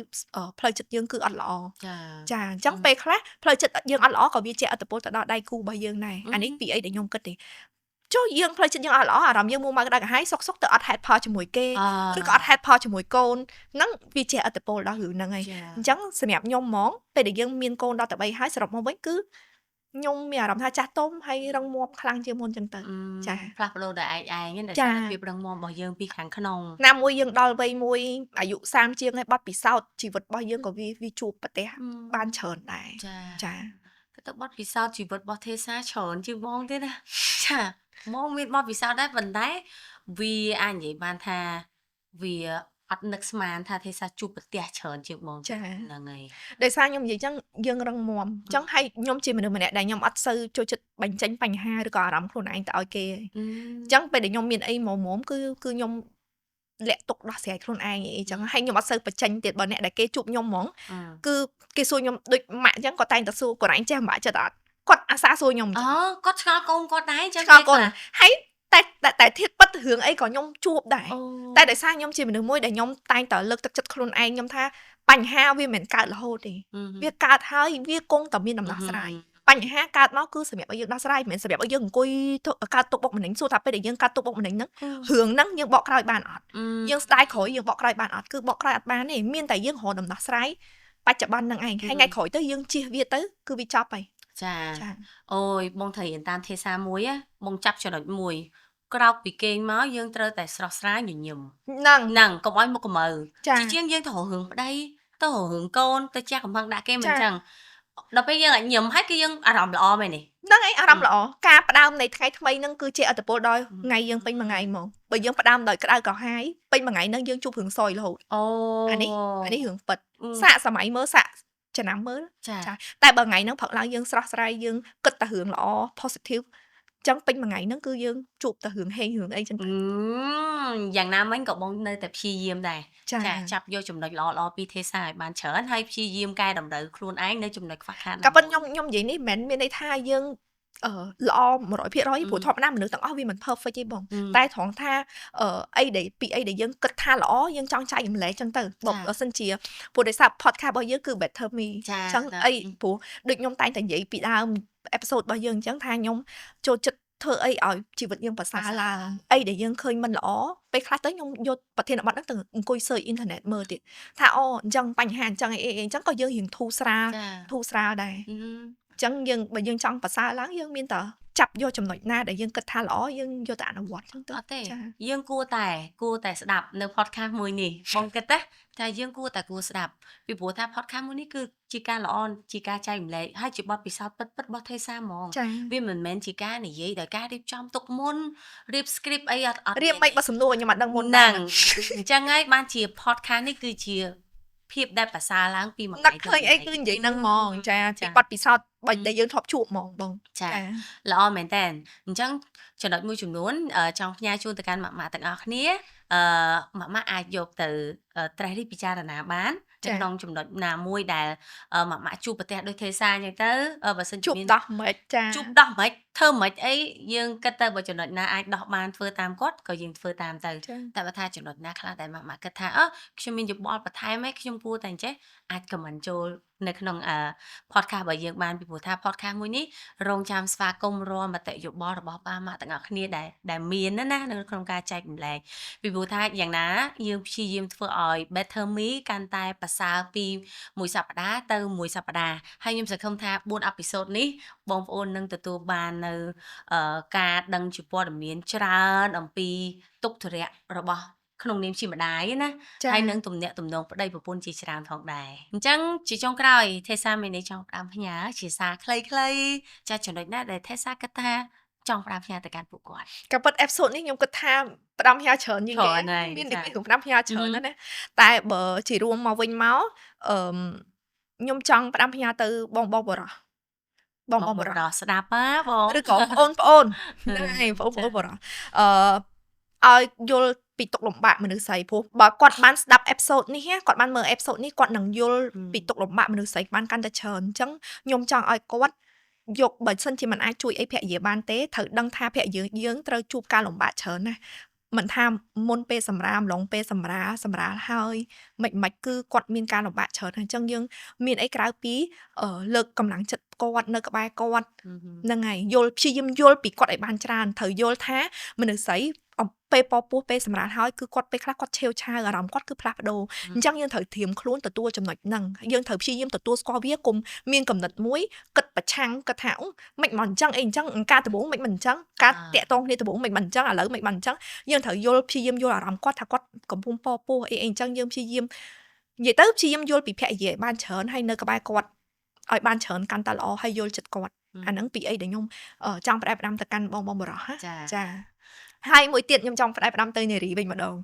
ផ្លូវចិត្តយើងគឺអត់ល្អចាអញ្ចឹងពេលខ្លះផ្លូវចិត្តយើងអត់ល្អក៏វាជាឥទ្ធិពលទៅដល់ដៃគូរបស់យើងដែរអានេះពីអីដែលខ្ញុំគិតទេ ចុះយើងផ្លូវចិត្តយើងអត់ល្អអារម្មណ៍យើងមួម៉ៅដល់កាហាយសុកទៅអត់ហេតុផលជាមួយគេឬក៏អត់ហេតុផលជាមួយកូនហ្នឹងវាជាអត្តពលដល់រឿងហ្នឹងហើយអញ្ចឹងសម្រាប់ខ្ញុំហ្មងពេលដែលយើងមានកូនដល់តែ3ហើយសរុបមកវិញគឺខ្ញុំមានអារម្មណ៍ថាចាស់ទុំហើយរឹងមាំខ្លាំងជាងមុនអញ្ចឹងទៅចាផ្លាស់ប្ដូរដល់ឯងដែលសារភាពរឹងមាំរបស់យើងពីខាងក្នុងណាមួយយើងដល់វ័យមួយអាយុ30ជាងហើយបត់ពិសោធន៍ជីវិតរបស់យើងក៏វាជួបប្រទះបានច្រើនដែរចាទៅបត់ពិសោធន៍ជីវិតរបស់ទេសាច្រើនជាងបងទៀតណាចាមកមានបត់ពិសោធន៍ដែរប៉ុន្តែវាអាចនិយាយបានថាវាអត់នឹកស្មានថាទេសាជួបប្រទះច្រើនជាងបងហ្នឹងហើយដោយសារខ្ញុំនិយាយចឹងយើងរឹងមាំចឹងហើយខ្ញុំជាមនុស្សម្នាក់ដែលខ្ញុំអត់សូវចូលចិត្តបញ្ចេញបញ្ហាឬក៏អារម្មណ៍ខ្លួនឯងទៅឲ្យគេចឹងពេលដែលខ្ញុំមានអីមុំគឺខ្ញុំលាក់ទុកដោះស្រាយខ្លួនឯងអីចឹងហើយខ្ញុំអត់សូវបញ្ចេញទៀតបើអ្នកដែលគេជួបខ្ញុំហ្មងគឺគេសួរខ្ញុំដូចម៉ាក់ចឹងគាត់តែងតែសួរគាត់ឯងចេះម៉ាក់ចិត្តអត់គាត់អាសាសួរខ្ញុំគាត់ឆ្ងល់កូនគាត់ដែរចឹងឆ្ងល់កូនហើយតែធៀបពិតរឿងអីក៏ខ្ញុំជួបដែរតែដោយសារខ្ញុំជាមនុស្សមួយដែលខ្ញុំតែងតែលើកទឹកចិត្តខ្លួនឯងខ្ញុំថាបញ្ហាវាមិនកើតរហូតទេវាកើតហើយវាគង់តែមានដំណោះស្រាយបញ្ហាកើតមកគឺសម្រាប់ឲ្យយើងដោះស្រាយមិនមែនសម្រាប់ឲ្យយើងអង្គុយកើតទុកបុកម្នេញសួរថាពេលដែលយើងកើតទុកបុកម្នេញហ្នឹងរឿងហ្នឹងយើងបកក្រោយបានអត់យើងស្ដាយក្រោយយើងបកក្រោយបានអត់គឺបកក្រោយអត់បានទេមានតែយើងរកដំណោះស្រាយបច្ចុប្បន្នហ្នឹងឯងហើយថ្ងៃក្រោយទៅយើងជៀសវាទៅគឺវាចប់ហើយចាអូយបងត្រូវរៀនតាមទេសាមួយបងចាប់ចំណុចមួយក្រោកពីគេងមកយើងត្រូវតែស្រស់ស្រាយញញឹមហ្នឹងកុំឲ្យមុខកម្ៅជាងយើងទៅរឿងប្តីទៅរឿងកូនទៅជះកំហឹងដាក់គេមិនចឹងដល់ពេលយើងញញឹមហើយគឺយើងអារម្មណ៍ល្អមែនទេហ្នឹងឯងអារម្មណ៍ល្អការផ្ដើមនៃថ្ងៃថ្មីហ្នឹងគឺជាអត្តពលដល់ថ្ងៃយើងពេញមួយថ្ងៃហ្មងបើយើងផ្ដើមដោយក្តៅក្រហាយពេញមួយថ្ងៃហ្នឹងយើងជួបរឿងសយរហូតអានេះរឿងពិតសាកសម័យមើលសាកចំណាំមើលចាតែបើថ្ងៃហ្នឹងព្រឹកឡើងយើងស្រស់ស្រាយយើងគិតតែរឿងល្អ positiveចឹងពេញមួយថ្ងៃហ្នឹងគឺយើងជួបតែរឿងហេងរឿងអីចឹងយ៉ាងណាមិញក៏បងនៅតែព្យាយាមដែរចាចាប់យកចំណុចល្អៗពីទេសាឲ្យបានច្រើនហើយព្យាយាមកែតម្រូវខ្លួនឯងនៅចំណុចខ្វះខាតក៏ប៉ុន្តែខ្ញុំនិយាយនេះមិនមែនមានន័យថាយើងល្អ 100% ព្រោះធម្មតាមនុស្សទាំងអស់វាមិន perfect ទេបងតែត្រង់ថាអីដែលយើងគិតថាល្អយើងចង់ចែករំលែកចឹងទៅបើសិនជាព្រោះដោយសារ podcast របស់យើងគឺ better me ចឹងអីព្រោះដូចខ្ញុំតែងតែនិយាយពីដើម episode របស់យើងអញ្ចឹងថាខ្ញុំចូលចិត្តធ្វើអីឲ្យជីវិតយើងប្រសើរឡើងអីដែលយើងឃើញមិនល្អពេលខ្លះទៅខ្ញុំយកប្រធានបទហ្នឹងទៅអង្គុយ search internet មើលទៀតថាអញ្ចឹងបញ្ហាអញ្ចឹងអីអញ្ចឹងក៏យើងរៀងធូរស្រាលដែរអញ្ចឹងយើងបើយើងចង់ប្រសើរឡើងយើងមានតែចាប់យកចំណុចណាដែលយើងគិតថាល្អយើងយកទៅអនុវត្តអញ្ចឹងទៅអត់ទេយើងគួរតែស្ដាប់នៅ podcast មួយនេះបងគិតថាយើងគួរស្ដាប់ពីព្រោះថា podcast មួយនេះគឺជាការល្អជាការចែករំលែកហើយជាបទពិសោធន៍ពិតរបស់ទេសាហ្មងវាមិនមែនជាការនិយាយដោយការរៀបចំទុកមុនរៀប script អីអត់រៀបមិនបើសំណួរខ្ញុំអត់ដឹងមុនហ្នឹងអញ្ចឹងហើយបានជា podcast នេះគឺជាភាពដែលប្រសើរឡើងពីមួយថ្ងៃឃើញអីគឺនិយាយហ្នឹងហ្មងចាពីបទពិសោធន៍បើដែលយើងធ្លាប់ជួបហ្មងបងចាល្អមែនតើអញ្ចឹងចំណុចមួយចំនួនចង់ផ្ញើជូនទៅកាន់ម៉ាក់ទាំងអស់គ្នាម៉ាក់អាចយកទៅត្រេះរិះពិចារណាបានក្នុងចំណុចណាមួយដែលម៉ាក់ជួបប្រទះដោយទេសាអញ្ចឹងទៅបើសិនជាមានជួបដោះមិនចាជួបដោះមិនធ្វើមិនអីយើងគិតទៅបើចំណុចណាអាចដោះបានធ្វើតាមគាត់ក៏យើងធ្វើតាមទៅតែបើថាចំណុចណាខ្លះដែលម៉ាក់គិតថាខ្ញុំមានយោបល់បន្ថែមឯងខ្ញុំគួរតែអញ្ចេះអាច comment ចូលនៅក្នុងpodcast របស់យើងបានពីព្រោះថា podcast មួយនេះរងចាំស្វាគមន៍រាល់មតិយោបល់របស់ប៉ាម៉ាក់ទាំងអស់គ្នាដែលមានណានៅក្នុងការចែករំលែកពីព្រោះថាយ៉ាងណាយើងព្យាយាមធ្វើឲ្យ better me កាន់តែប្រសើរពីមួយសប្តាហ៍ទៅមួយសប្តាហ៍ហើយខ្ញុំសង្ឃឹមថា4អេពីសូតនេះបងប្អូននឹងទទួលបាននៅការដឹងជាព័ត៌មានច្រើនអំពីទុក្ខធុរៈរបស់ក្នុងនាមជាម្ដាយណាហើយនឹងទំនាក់ទំនងប្តីប្រពន្ធជាច្រើនផងដែរអញ្ចឹងជាចុងក្រោយទេសាមាននេះចង់ផ្ដាំផ្ញើជាសារខ្លីៗចាចំណុចណាដែលទេសាគិតថាចង់ផ្ដាំផ្ញើទៅកាន់ពួកគាត់ក៏ប៉ុតអេពីសូតនេះខ្ញុំគិតថាផ្ដាំផ្ញើច្រើនជាងគេមាននិយាយផ្ដាំផ្ញើច្រើនណាស់តែបើជារួមមកវិញមកខ្ញុំចង់ផ្ដាំផ្ញើទៅបងបរោះបងបរោះស្ដាប់បងឬក៏បងប្អូនហ្នឹងហើយបងបរោះឲ្យយល់ពីទុកលំបាកមនុស្សស្រីព្រោះបើគាត់បានស្ដាប់អេពីសូតនេះគាត់បានមើលអេពីសូតនេះគាត់នឹងយល់ពីទុកលំបាកមនុស្សស្រីបានកាន់តែច្រើនអញ្ចឹងខ្ញុំចង់ឲ្យគាត់យកបើសិនជាមិនអាចជួយអីភរិយាបានទេត្រូវដឹងថាភរិយាយើងត្រូវជួបការលំបាកច្រើនណាស់ មិនថាមុនពេលសម្រាមឡងពេលសម្រាហើយមិនគឺគាត់មានការលំបាកច្រើនអញ្ចឹងយើងមានអីក្រៅពីលើកកម្លាំងចិត្តគាត់នៅក្បែរគាត់ហ្នឹងហើយព្យាយាមយល់ពីគាត់ឲ្យបានច្រើនត្រូវយល់ថាមនុស្សស្រីពេលពពោះពេលសម្រាប់ហើយគឺគាត់ពេលខ្លះគាត់ឆេវឆាវអារម្មណ៍គាត់គឺផ្លាស់ប្ដូរអញ្ចឹងយើងត្រូវត្រៀមខ្លួនទទួលចំណុចហ្នឹងយើងត្រូវព្យាយាមទទួលស្គាល់វាគុំមានកំណត់មួយគិតប្រឆាំងគិតថាមិនមកអញ្ចឹងអីអញ្ចឹងការដំបូងមិនអញ្ចឹងការតាក់ទងគ្នាដំបូងមិនអញ្ចឹងឥឡូវមិនអញ្ចឹងយើងត្រូវព្យាយាមយល់អារម្មណ៍គាត់ថាគាត់កំពុងពពោះអីអញ្ចឹងយើងព្យាយាមនិយាយទៅព្យាយាមយល់ពីភរិយាឲ្យបានច្រើនហើយនៅក្បែរគាត់ឲ្យបានច្រើនកាន់តែល្អហើយយល់ចិត្តគាត់អាហ្នឹងពីអីដែលខ្ញុំចង់ផ្ដែផ្ដាំទៅកាន់បងបរោះចាហើយមួយទៀតខ្ញុំចង់ផ្ដែផ្ដាំទៅនារីវិញម្ដង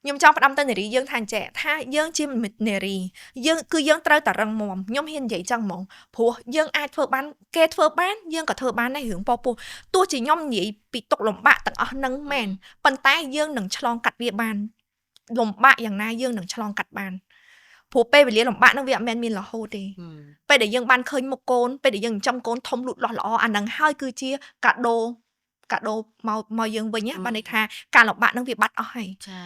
ខ្ញុំចង់ផ្ដាំទៅនារីយើងថាអញ្ចឹងថាយើងជានារីយើងត្រូវតែរឹងមាំខ្ញុំហ៊ាននិយាយចឹងហ្មងព្រោះយើងអាចធ្វើបានគេធ្វើបានយើងក៏ធ្វើបានដែររឿងពោះទោះជាខ្ញុំនិយាយពីទុកលំបាកទាំងអស់ហ្នឹងមែនប៉ុន្តែយើងនឹងឆ្លងកាត់វាបានលំបាកយ៉ាងណាយើងនឹងឆ្លងកាត់បានព្រោះពេលវេលាលំបាកហ្នឹងវាអត់មែនមានរហូតទេពេលដែលយើងបានឃើញមុខកូនពេលដែលយើងចិញ្ចឹមកូនធំលូតលាស់ល្អអាហ្នឹងហើយគឺជាកាដូមកយើងវិញណាបានន័យថាការលំបាកហ្នឹងវាបាត់អស់ហើយចា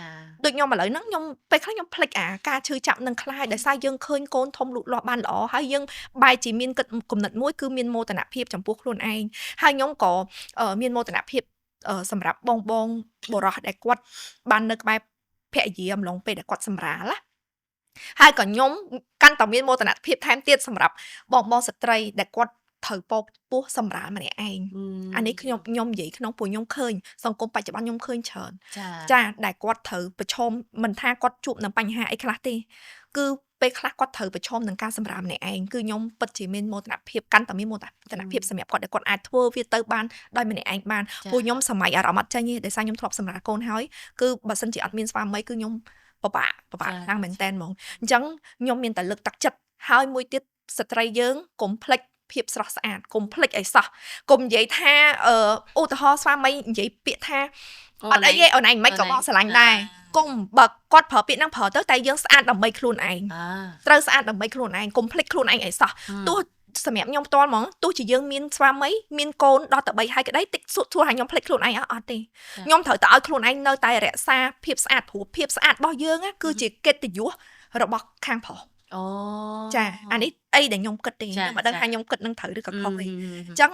ដូចខ្ញុំឥឡូវហ្នឹងខ្ញុំពេលខ្លះខ្ញុំភ្លេចការឈឺចាប់នឹងខ្លាចដោយសារយើងឃើញកូនធំលូតលាស់បានល្អហើយយើងបែរជាមានគំនិតមួយគឺមានមោទនភាពចំពោះខ្លួនឯងហើយខ្ញុំក៏មានមោទនភាពសម្រាប់បងបរោះដែលគាត់បាននៅក្បែរភរិយាអំឡុងពេលដែលគាត់សម្រាលណាហើយក៏ខ្ញុំកាន់តែមានមោទនភាពថែមទៀតសម្រាប់បងស្ត្រីដែលគាត់ត្រូវពោះសម្រាលម្នាក់ឯងអានេះខ្ញុំនិយាយក្នុងពួកខ្ញុំឃើញសង្គមបច្ចុប្បន្នខ្ញុំឃើញច្រើនចាដែលគាត់ត្រូវប្រឈមមិនថាគាត់ជួបនឹងបញ្ហាអីខ្លះទេគឺពេលខ្លះគាត់ត្រូវប្រឈមនឹងការសម្រាលម្នាក់ឯងគឺខ្ញុំពិតជាមានមោទនភាពកាន់តែមានមោទនភាពសម្រាប់គាត់ដែលគាត់អាចធ្វើវាទៅបានដោយម្នាក់ឯងបានពួកខ្ញុំសម័យអារម្មណ៍អត់ចាញ់ទេដោយសារខ្ញុំធ្លាប់សម្រាលកូនហើយគឺបើសិនជាអត់មានស្វាមីគឺខ្ញុំពិបាកខ្លាំងមែនតើហ្មងអញ្ចឹងខ្ញុំមានតែលើកទឹកចិត្តហើយមួយទៀតស្ត្រីយើងកុំភ្លេចភាពស្រស់ស្អាតកុំភ្លេចអីសោះកុំនិយាយថាឧទាហរណ៍ស្វាមីនិយាយពាក្យថាអត់អីទេអូនឯងមិនក៏បងស្រឡាញ់ដែរកុំបើគាត់ប្រើពាក្យហ្នឹងប្រើទៅតែយើងស្អាតដើម្បីខ្លួនឯងត្រូវស្អាតដើម្បីខ្លួនឯងកុំភ្លេចខ្លួនឯងអីសោះទោះសម្រាប់ខ្ញុំផ្ទាល់ហ្មងទោះជាយើងមានស្វាមីមានកូនដល់ទៅ3ហើយក្តីតិចសួរថាខ្ញុំភ្លេចខ្លួនឯងអត់ទេខ្ញុំត្រូវតែឲ្យខ្លួនឯងនៅតែរក្សាភាពស្អាតព្រោះភាពស្អាតរបស់យើងគឺជាកិត្តិយសរបស់ខាងប្រុសអូចាអានេះអីដែលខ្ញុំគិតទេខ្ញុំមិនដឹងថាខ្ញុំគិតនឹងត្រូវឬក៏ខុសទេអញ្ចឹង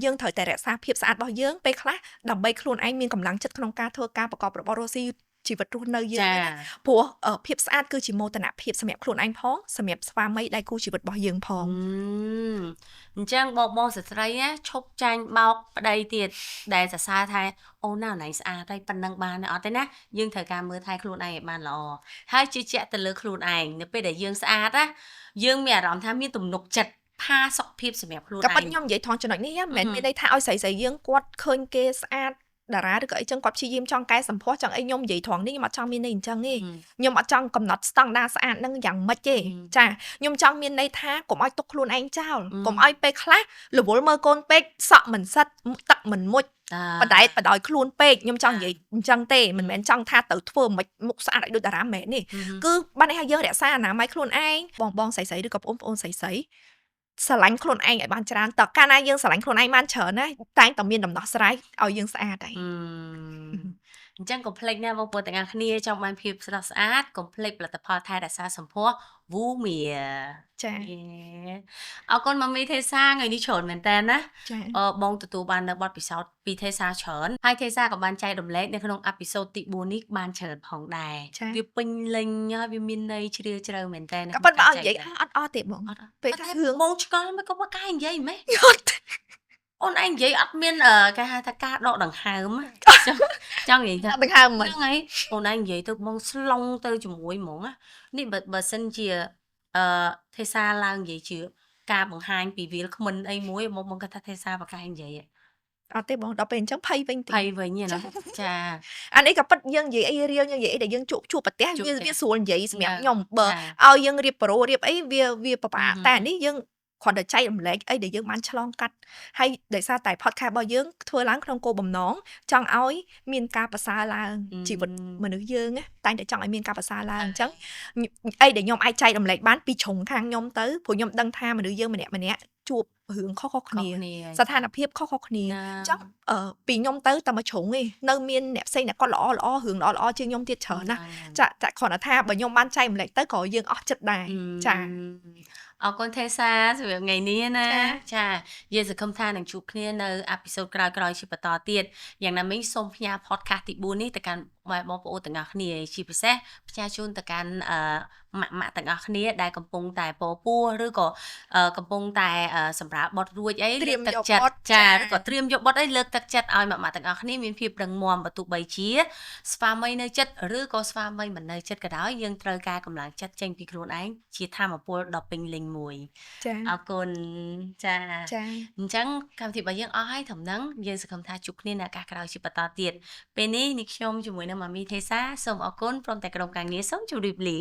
យើងត្រូវតែរក្សាភាពស្អាតរបស់យើងពេលខ្លះដើម្បីខ្លួនឯងមានកម្លាំងចិត្តក្នុងការធ្វើការប្រកបរបររស់ស៊ីជីវិតរស់នៅយើងព្រោះភាពស្អាតគឺជាមោទនភាពសម្រាប់ខ្លួនឯងផងសម្រាប់ស្វាមីដៃគូជីវិតរបស់យើងផងអញ្ចឹងបងស្ត្រីណាឈប់ចាញ់បោកប្តីទៀតដែលសរសើរថាអូនណាណៃស្អាតហើយប៉ុណ្ណឹងបានអត់ទេណាយើងត្រូវការមើលថែខ្លួនឯងឲ្យបានល្អហើយជឿជាក់ទៅលើខ្លួនឯងនៅពេលដែលយើងស្អាតណាយើងមានអារម្មណ៍ថាមានទំនុកចិត្តផាសុខភាពសម្រាប់ខ្លួនឯងក៏ប៉ុន្តែខ្ញុំនិយាយថងចំណុចនេះមិនមែនមានន័យថាឲ្យស្រីយើងគាត់ឃើញគេស្អាតតារាឬក៏អីចឹងគាត់ព្យាយាមចង់កែសម្ផស្សចង់អីខ្ញុំនិយាយត្រង់នេះខ្ញុំអត់ចង់មានន័យអញ្ចឹងទេខ្ញុំអត់ចង់កំណត់ស្តង់ដារស្អាតនឹងយ៉ាងម៉េចទេចាខ្ញុំចង់មានន័យថាកុំឲ្យទុកខ្លួនឯងចោលកុំឲ្យពេលខ្លះរវល់មើលកូនពេកសក់មិនសិតទឹកមិនមុជបដែតបដោយខ្លួនពេកខ្ញុំចង់និយាយអញ្ចឹងទេមិនមែនចង់ថាទៅធ្វើមិនមុខស្អាតឲ្យដូចតារាមែនទេគឺបានន័យថាយើងរក្សាអនាម័យខ្លួនឯងបងស្រីឬក៏បងប្អូនស្រីស្រឡាញ់ខ្លួនឯងឲ្យបានច្រើនតើកាលណាយើងស្រឡាញ់ខ្លួនឯងបានច្រើនណាតែងតែមានដំណោះស្រាយឲ្យយើងស្អាតហើយអញ្ចឹងកុំភ្លេចណាបងប្អូនទាំងអស់គ្នាចង់បានភាពស្រស់ស្អាតកុំភ្លេចផលិតផលថែរក្សាសម្ផស្ស Vumia ចាអរគុណម៉ាមីទេសាថ្ងៃនេះច្រើនមែនតើណាបងទទួលបាននៅបទពិសោធន៍ពីទេសាច្រើនហើយទេសាក៏បានចែករំលែកនៅក្នុងអេពីសូតទី4នេះបានច្រើនផងដែរវាពេញលេញហើយវាមានន័យជ្រាលជ្រៅមែនតើក៏ប៉ុន្តែអត់និយាយអត់ទេបងពេលថារឿងបងឆ្កល់មិនក៏បកកាយនិយាយម៉េចអូនឯងនិយាយអត់មានគេហៅថាការដកដង្ហើមចង់និយាយថាដង្ហើមមិនហ្នឹងហើយអូនឯងនិយាយទៅបងស្លុងទៅជាមួយហ្មងនេះបើសិនជាទេសាឡើងនិយាយជាការបង្ហាញពីវាលគ្មិនអីមួយមកគាត់ថាទេសាបកកាយនិយាយអត់ទេបងដល់ពេលអញ្ចឹងភ័យវិញទេភ័យវិញណាចាអានេះក៏ពិតយើងនិយាយអីរៀលយើងនិយាយអីដែលយើងជួបប្រទះវាស្រួលនិយាយសម្រាប់ខ្ញុំបើឲ្យយើងរៀបប្រូរៀបអីវាពិបាកតែអានេះយើងគ្រាន់តែចែករំលែកអីដែលយើងបានឆ្លងកាត់ហើយដោយសារតែ podcast របស់យើងធ្វើឡើងក្នុងគោលបំណងចង់ឲ្យមានការប្រសើរឡើងជីវិតមនុស្សយើងតែងតែចង់ឲ្យមានការប្រសើរឡើងអញ្ចឹងអីដែលខ្ញុំអាចចែករំលែកបានពីជ្រុងខាងខ្ញុំទៅព្រោះខ្ញុំដឹងថាមនុស្សយើងម្នាក់ ជួបរឿងខុសៗ ខុស គ្នា គ្នា ស្ថានភាពខុសៗគ្នា ណា អញ្ចឹងពីខ្ញុំទៅតែមួយជ្រុងឯងនៅមានអ្នកផ្សេងអ្នកគាត់ល្អរឿងល្អជាងខ្ញុំទៀតច្រើនណាស់ចាគ្រាន់តែថាបើខ្ញុំបានចែកម្លែកទៅក៏យើងអស់ចិត្តដែរចា អរគុណទេសាសម្រាប់ថ្ងៃនេះណា ចា ចាយើងសង្ឃឹមថានឹងជួបគ្នានៅអេពីសូតក្រោយៗជាបន្តទៀតយ៉ាងណាមិញសូមផ្ញើ podcast ទី4នេះទៅកាន់បងប្អូនទាំងអស់គ្នាជាពិសេសផ្ញើជូនទៅកាន់ម៉ាក់ទាំងអស់គ្នាដែលកំពុងតែពោពោះឬក៏កំពុងតែសម្រាប់បត់រួចអី ត្រៀម ទឹក យក ចិត្ត បត់ ចា ចា ឬក៏ត្រៀមយកបត់អីលើកទឹកចិត្តឲ្យម៉ាក់ទាំងអស់គ្នាមានភាពរឹងមាំបើទោះបីជាស្វាមីនៅចិត្តឬក៏ស្វាមីមិននៅចិត្តក៏ដោយយើងត្រូវការកម្លាំងចិត្តចេញពីខ្លួនឯងជាធម៌ពលដ៏ពេញលេញមួយ ចា អរគុណចា ចា អញ្ចឹងកម្មវិធីរបស់យើងអស់ហើយត្រឹមហ្នឹងយើងសង្ឃឹមថាជួបគ្នានៅឱកាសក្រោយជាបន្តទៀតពេលនេះនេះខ្ញុំជាមួយនឹងម៉ាមីទេសាសូមអរគុណព្រមទាំងក្រុមការងារសូមជម្រាបលា